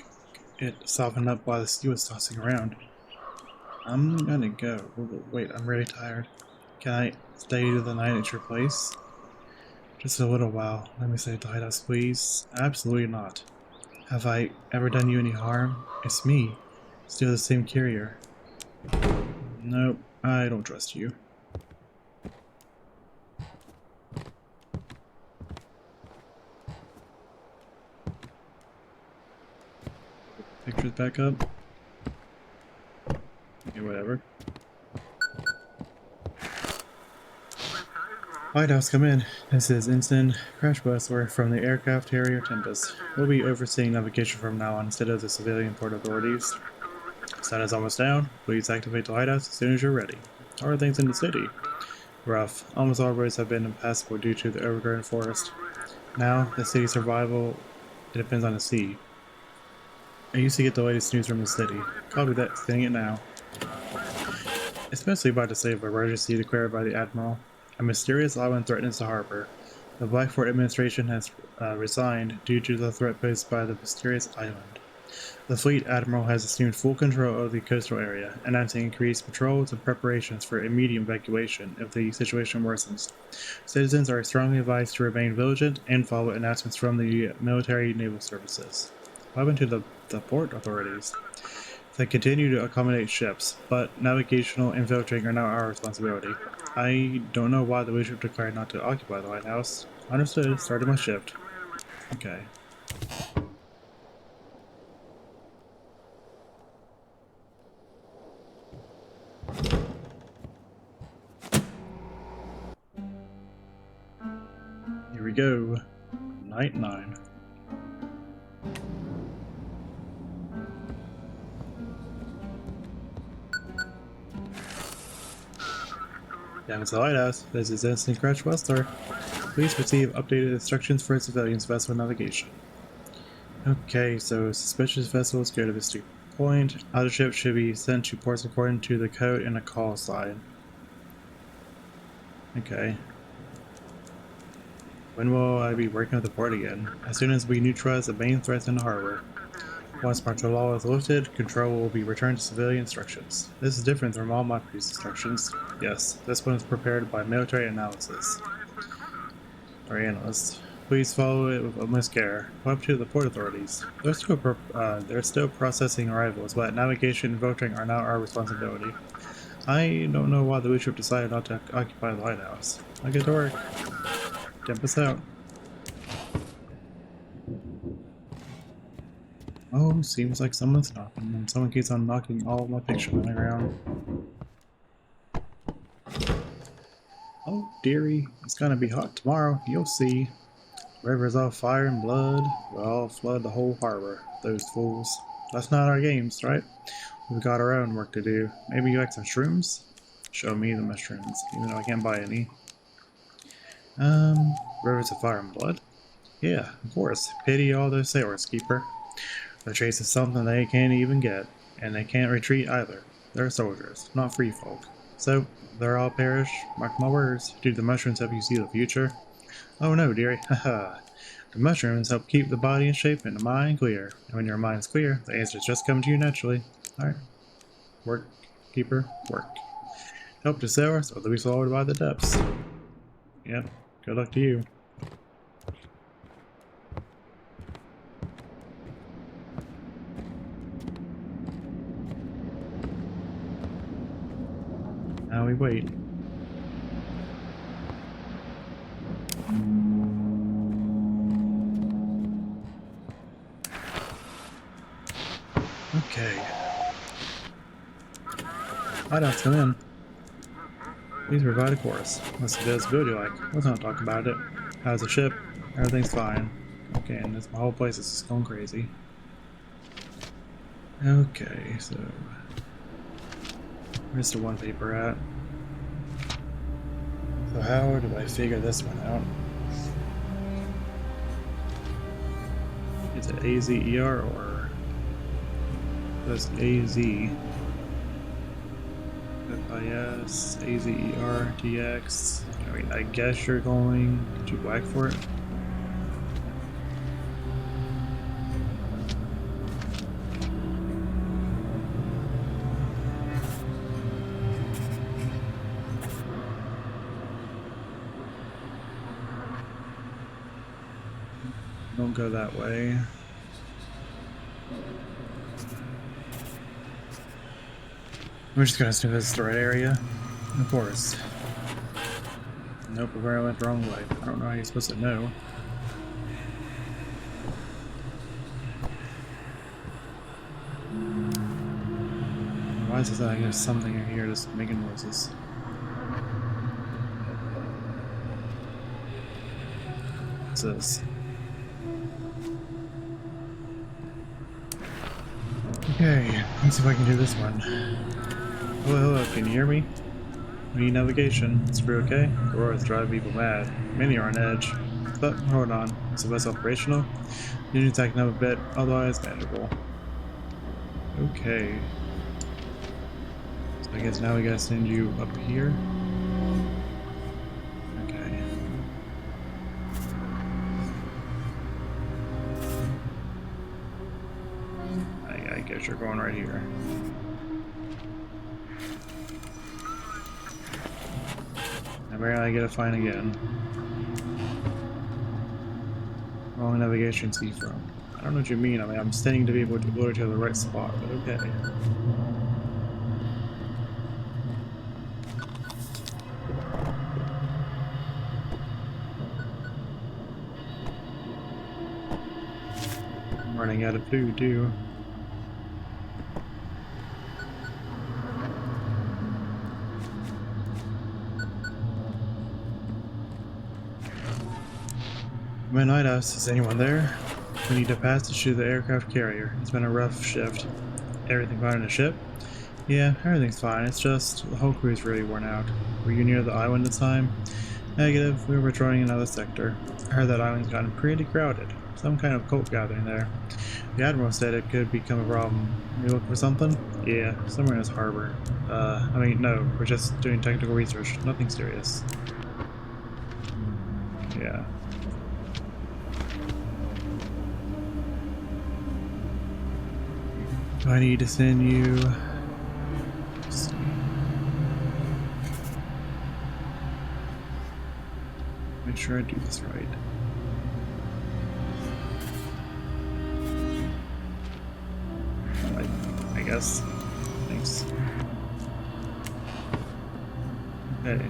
it softened up while the sea was tossing around. I'm gonna go. Wait, I'm really tired. Can I stay to the night at your place? Just a little while. Let me stay at the lighthouse, please. Absolutely not. Have I ever done you any harm? It's me. Still the same carrier. Nope, I don't trust you. Pictures back up. Okay, whatever. Lighthouse, come in. This is Ensign Crashbuster from the aircraft carrier Tempest. We'll be overseeing navigation from now on instead of the civilian port authorities. Sun is almost down. Please activate the lighthouse as soon as you're ready. How are things in the city? Rough. Almost all roads have been impassable due to the overgrown forest. Now, the city's survival depends on the sea. I used to get the latest news from the city. Copy that, sending it now. Especially about to save a emergency declared by the Admiral. A mysterious island threatens the harbor. The Blackford administration has resigned due to the threat posed by the mysterious island. The Fleet Admiral has assumed full control of the coastal area, announcing increased patrols and preparations for immediate evacuation if the situation worsens. Citizens are strongly advised to remain vigilant and follow announcements from the military naval services. What happened to the port authorities? They continue to accommodate ships, but navigational and filtering are now our responsibility. I don't know why the leadership declared not to occupy the lighthouse. Understood, starting my shift. Okay. Here we go. Night 9. Down to the lighthouse. This is Ensign Crashbuster. Please receive updated instructions for civilians vessel navigation. Okay, so suspicious vessels go to Vistula Point. Other ships should be sent to ports according to the code in a call sign. Okay. When will I be working with the port again? As soon as we neutralize the main threats in the harbor. Once martial law is lifted, control will be returned to civilian instructions. This is different from all my previous instructions. Yes, this one is prepared by military analysis. Or analyst. Please follow it with utmost care. Up to the port authorities. They're still processing arrivals, but navigation and filtering are now our responsibility. I don't know why the leadership decided not to occupy the lighthouse. I'll get to work. Temp us out. Oh, seems like someone's knocking, and someone keeps on knocking all of my pictures on the ground. Oh, dearie, it's gonna be hot tomorrow, you'll see. The river's all fire and blood, we'll all flood the whole harbor, those fools. That's not our games, right? We've got our own work to do. Maybe you like some shrooms? Show me the mushrooms, even though I can't buy any. Rivers of fire and blood? Yeah, of course. Pity all those sailors, Keeper. They're chasing something they can't even get, and they can't retreat either. They're soldiers, not free folk. So, they'll all perish, mark my words. Do the mushrooms help you see the future? Oh no, dearie, haha. The mushrooms help keep the body in shape and the mind clear. And when your mind's clear, the answers just come to you naturally. Alright. Work, Keeper, work. Help the sailors, or they'll be swallowed by the depths. Yep, good luck to you. Now we wait. Okay. Hideouts come in. Please provide a course. What's the visibility like? Let's not talk about it. How's the ship? Everything's fine. Okay, and this my whole place is just going crazy. Okay, so where's the one paper at? So how do I figure this one out? Is it AZER or does AZ? FIS, AZER, TX. I mean, I guess you're going to black for it. Don't go that way. We're just gonna assume this is the right area. Of course. Nope, we went the wrong way. I don't know how you're supposed to know. Why is it that there's something in here just making noises? What's this? Okay, let's see if I can do this one. Hello, can you hear me? We need navigation. Is we okay? Aurora's driving people mad. Many are on edge. But, hold on. Is the vessel operational? You need to tighten up a bit, otherwise manageable. Okay. So I guess now we gotta send you up here. Okay. I guess you're going right here. Apparently I get a fine again. Wrong navigation key from. I don't know what you mean. I mean, I'm standing to be able to lure to the right spot, but okay. I'm running out of food too. Leonidas, is anyone there? We need a passage to the aircraft carrier. It's been a rough shift. Everything fine on the ship? Yeah, everything's fine. It's just the whole crew's really worn out. Were you near the island this time? Negative, we were patrolling another sector. I heard that island's gotten pretty crowded. Some kind of cult gathering there. The Admiral said it could become a problem. You looking for something? Yeah, somewhere in this harbor. No, we're just doing technical research. Nothing serious. Yeah. Do I need to send you? Let's see. Make sure I do this right. I guess. Thanks. Okay.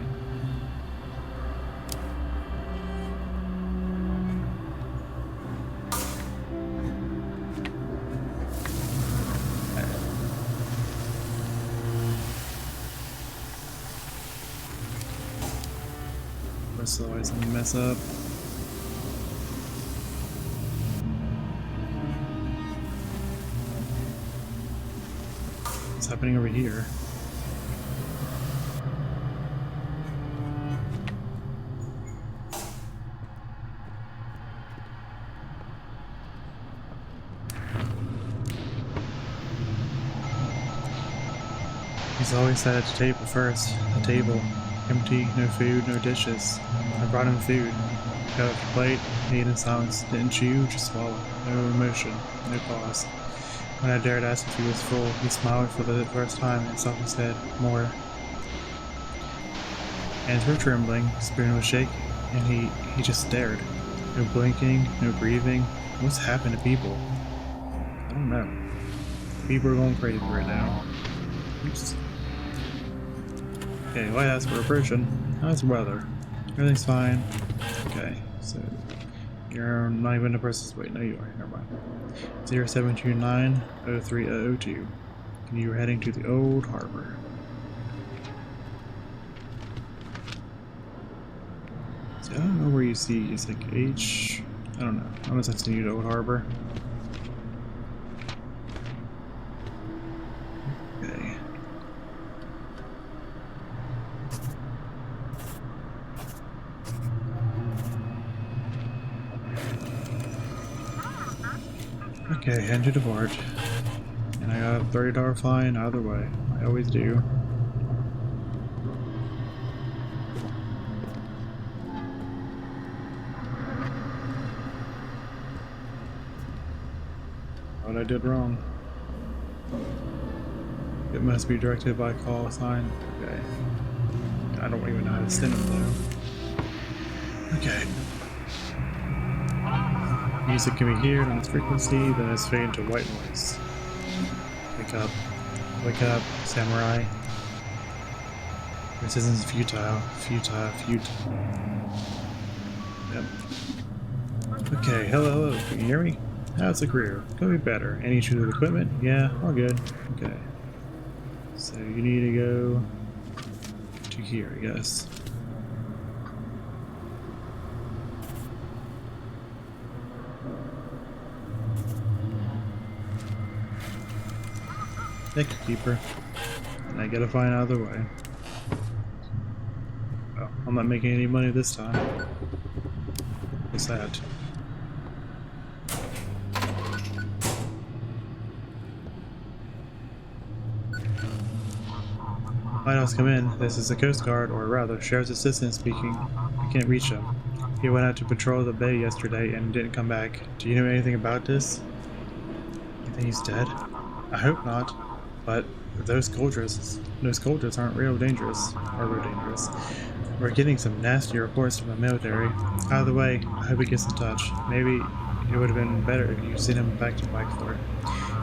What's always gonna mess up? What's happening over here? He's always sat at the table first. The table. Empty, no food, no dishes. I brought him food. Got up the plate, ate in silence. Didn't chew, just swallow. No emotion, no pause. When I dared ask if he was full, he smiled for the first time and softly said, "More." Hands were trembling, spoon was shaking, and he just stared. No blinking, no breathing. What's happened to people? I don't know. People are going crazy right now. Oops. Okay, Lighthouse for approaching. How's the weather? Everything's fine. Okay, so you're not even a person's wait, no you are, never mind. 0729-03002. And you are heading to the old harbor. See, I don't know where you see, it's like H, I don't know. I must have seen you to old harbor. Okay. Okay, head to the port. And I got a $30 fine either way. I always do. What I did wrong. It must be directed by call sign. Okay. I don't even know how to send them though. Okay. Music can be heard on its frequency, then it's faded to white noise. Wake up, samurai. Resistance is futile, futile. Yep. Okay, hello, can you hear me? How's the career? Could be better. Any issues with equipment? Yeah, all good. Okay. So you need to go to here, I guess. Deck keeper. And I gotta find out the way. Oh, I'm not making any money this time. What's that? Lighthouse, come in. This is the Coast Guard, or rather, Sheriff's Assistant speaking. I can't reach him. He went out to patrol the bay yesterday and didn't come back. Do you know anything about this? You think he's dead? I hope not. But those soldiers aren't real dangerous. We're getting some nasty reports from the military. Either way, I hope he gets in touch. Maybe it would have been better if you sent him back to Blackfort.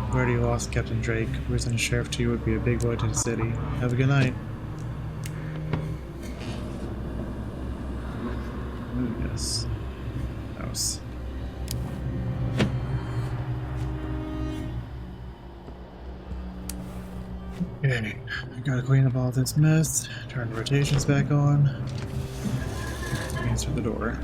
We already lost Captain Drake. Losing a sheriff too would be a big blow to the city. Have a good night. Ooh, yes. House. Okay, I gotta clean up all this mess, turn the rotations back on, answer the door.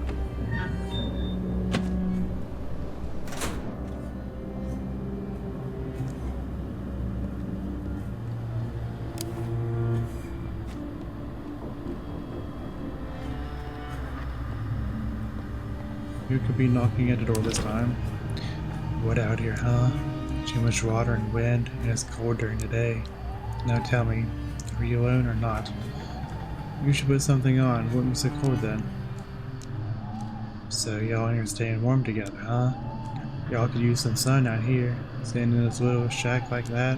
Who could be knocking at the door this time? What out here, huh? Too much water and wind, and it's cold during the day. Now tell me, are you alone or not? You should put something on. Wouldn't be so cold then. So y'all are staying warm together, huh? Y'all could use some sun out here, staying in this little shack like that.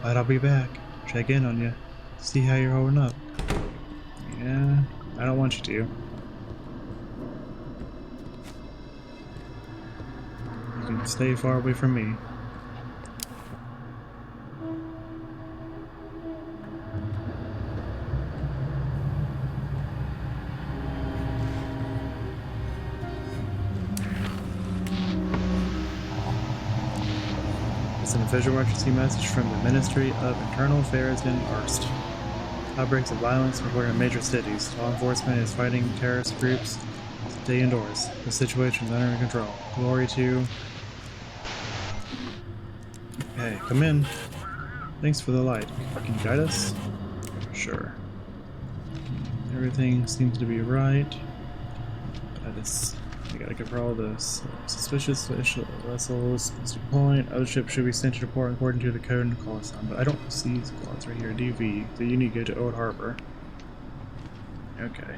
But I'll be back. Check in on you. See how you're holding up. Yeah, I don't want you to. You can stay far away from me. It's an official emergency message from the Ministry of Internal Affairs in Arst. Outbreaks of violence reported in major cities. Law enforcement is fighting terrorist groups. Stay indoors. The situation is under control. Glory to... Hey, come in. Thanks for the light. Can you guide us? Sure. Everything seems to be right. I gotta control this. Suspicious vessels. Mr. Point. Other ships should be sent to report according to the code and call sign. But I don't see these clause right here. DV. So you need to go to Old Harbor. Okay.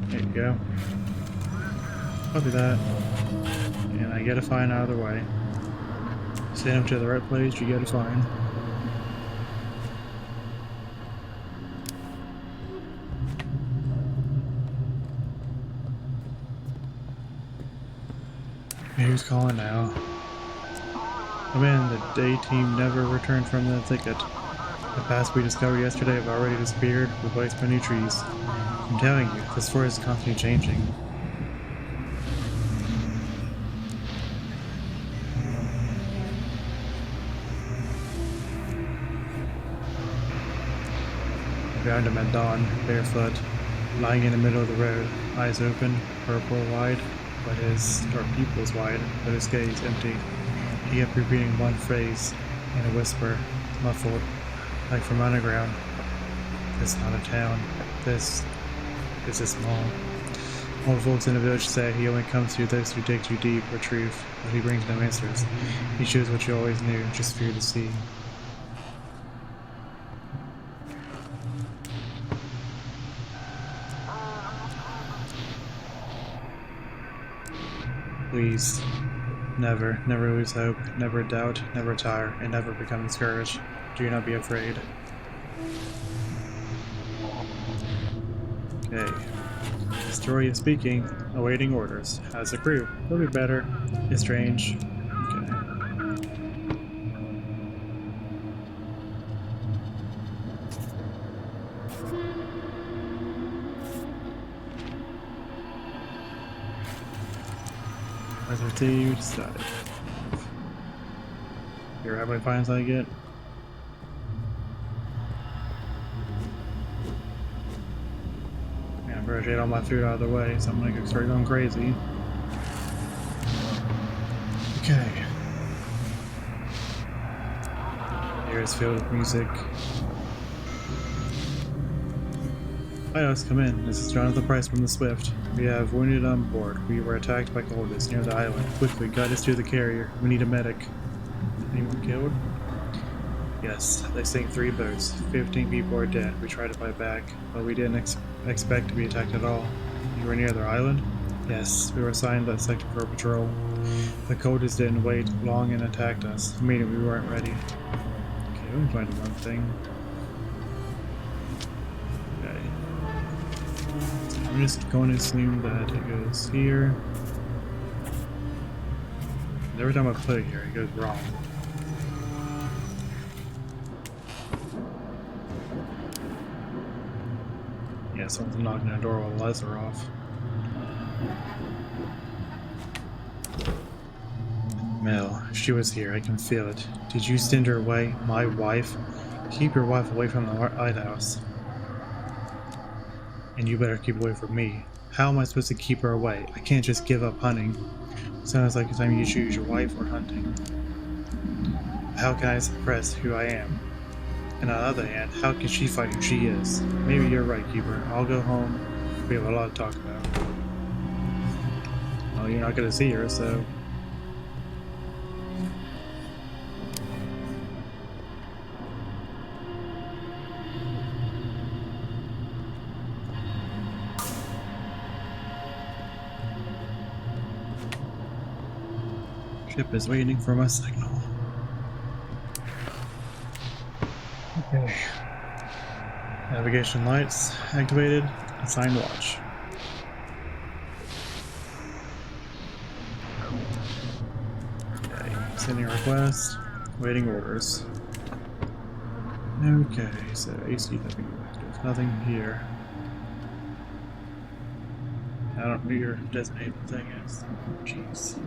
There you go. Copy that. And I gotta find out of the way. Send him to the right place, you gotta find. Who's calling now? Oh man, the day team never returned from the thicket. The paths we discovered yesterday have already disappeared, replaced by new trees. I'm telling you, this forest is constantly changing. I found him at dawn, barefoot, lying in the middle of the road, eyes open, purple wide, pupils wide, but his gaze empty. He kept repeating one phrase in a whisper, muffled, like from underground. This is not a town. This is small. Old folks in the village say he only comes to those who dig too deep for truth, but he brings no answers. He shows what you always knew, just fear to see. Please, never lose hope, never doubt, never tire, and never become discouraged. Do not be afraid. Okay. Astoria speaking, awaiting orders. How's the crew? Will be better. It's strange. Okay. As received, static. Here, how many finds I get? Yeah, I better get all my food out of the way, so I'm gonna go start going crazy. Okay. Here is filled with music. Hi, let's come in. This is Jonathan Price from the Swift. We have wounded on board. We were attacked by cultists near the island. Quickly, guide us to the carrier. We need a medic. Anyone killed? Yes, they sank 3 boats. 15 people are dead. We tried to fight back, but we didn't expect to be attacked at all. You were near their island? Yes, we were assigned that sector for patrol. The cultists didn't wait long and attacked us, meaning we weren't ready. Okay, let me find one thing. I'm just going to assume that it goes here. And every time I put it here, it goes wrong. Yeah, someone's knocking on the door while the lights are off. Mel, she was here, I can feel it. Did you send her away? My wife? Keep your wife away from the lighthouse. And you better keep away from me. How am I supposed to keep her away? I can't just give up hunting. Sounds like it's time you choose your wife or hunting. How can I suppress who I am? And on the other hand, how can she fight who she is? Maybe you're right, Keeper. I'll go home. We have a lot to talk about. Well, you're not gonna see her, so... Ship is waiting for my signal. Okay. Navigation lights activated. Assign watch. Okay. Sending request. Waiting orders. Okay, so ACW active. Nothing here. I don't know who your designated thing is. Jeez.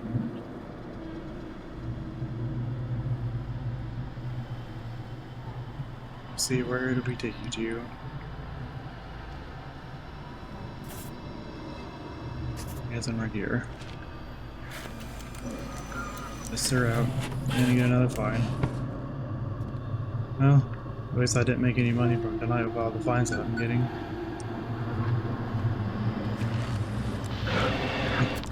See, where do we take you to? Yes, I'm right here. Miss her out. And you get another fine. Well, at least I didn't make any money from tonight with all the fines that I'm getting.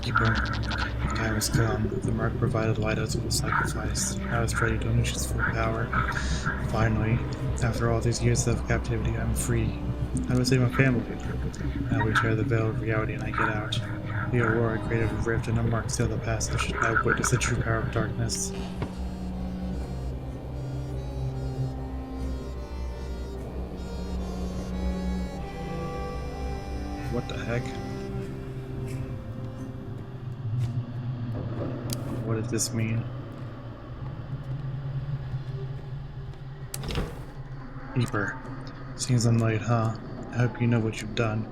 Keeper, the time has come. The mark provided Lydos with a sacrifice. I was ready to unleash its full power. Finally, after all these years of captivity, I'm free. I will save my family. Now we tear the veil of reality and I get out. The Aurora created a rift and a mark seal the passage. I witness the true power of darkness. What the heck? What does this mean? Keeper. Seems I'm late, huh? I hope you know what you've done.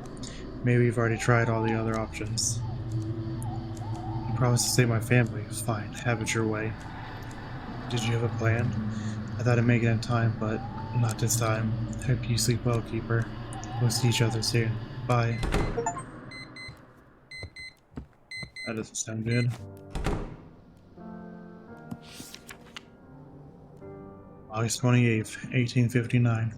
Maybe you've already tried all the other options. You promised to save my family. Fine, have it your way. Did you have a plan? I thought I'd make it in time, but not this time. Hope you sleep well, Keeper. We'll see each other soon. Bye. That doesn't sound good. August 28th, 1859.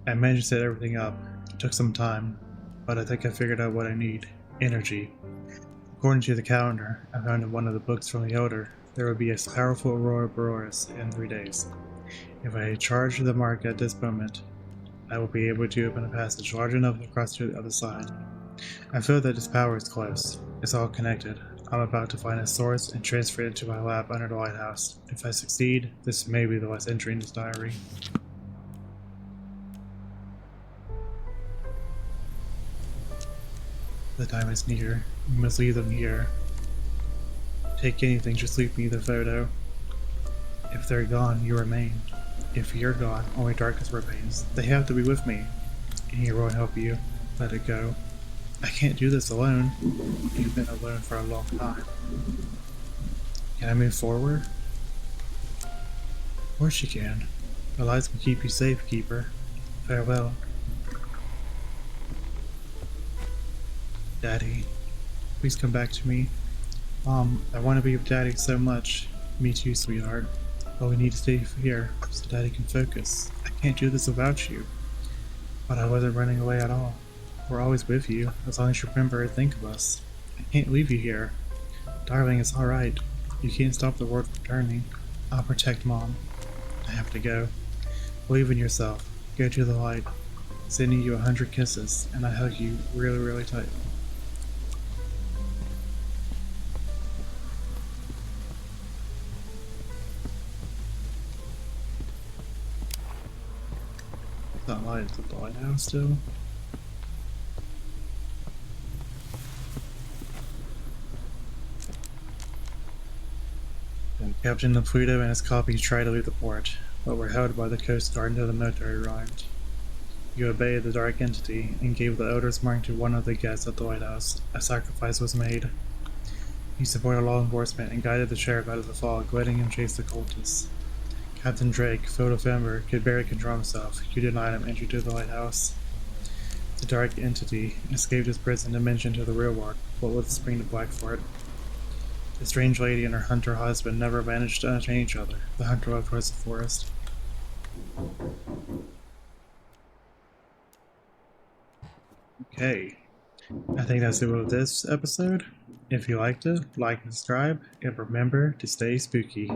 I managed to set everything up. It took some time, but I think I figured out what I need. Energy. According to the calendar I found in one of the books from the Elder, there would be a powerful Aurora Borealis in 3 days. If I charge the mark at this moment, I will be able to open a passage large enough to cross to the other side. I feel that this power is close. It's all connected. I'm about to find a source and transfer it to my lab under the lighthouse. If I succeed, this may be the last entry in this diary. The time is near. You must leave them here. Take anything, just leave me the photo. If they're gone, you remain. If you're gone, only darkness remains. They have to be with me. Any will help you. Let it go. I can't do this alone. You've been alone for a long time. Can I move forward? Of course you can. The lights will keep you safe, Keeper. Farewell. Daddy, please come back to me. Mom, I want to be with Daddy so much. Me too, sweetheart. But we need to stay here so Daddy can focus. I can't do this without you. But I wasn't running away at all. We're always with you, as long as you remember and think of us. I can't leave you here. Darling, it's alright. You can't stop the world from turning. I'll protect Mom. I have to go. Believe in yourself. Go to the light. Sending you 100 kisses, and I hug you really, really tight. That light is at the lighthouse still. Captain Pluto and his copies tried to leave the port, but were held by the Coast Guard until the military arrived. You obeyed the Dark Entity and gave the Elder's mark to one of the guests at the lighthouse. A sacrifice was made. You supported law enforcement and guided the sheriff out of the fog, letting him chase the cultists. Captain Drake, filled with ember, could barely control himself. You denied him entry to the lighthouse. The Dark Entity escaped his prison dimension to the real world, but with Spring to Blackfort. The strange lady and her hunter husband never managed to entertain each other. The hunter left towards the forest. Okay, I think that's it with this episode. If you liked it, like and subscribe, and remember to stay spooky.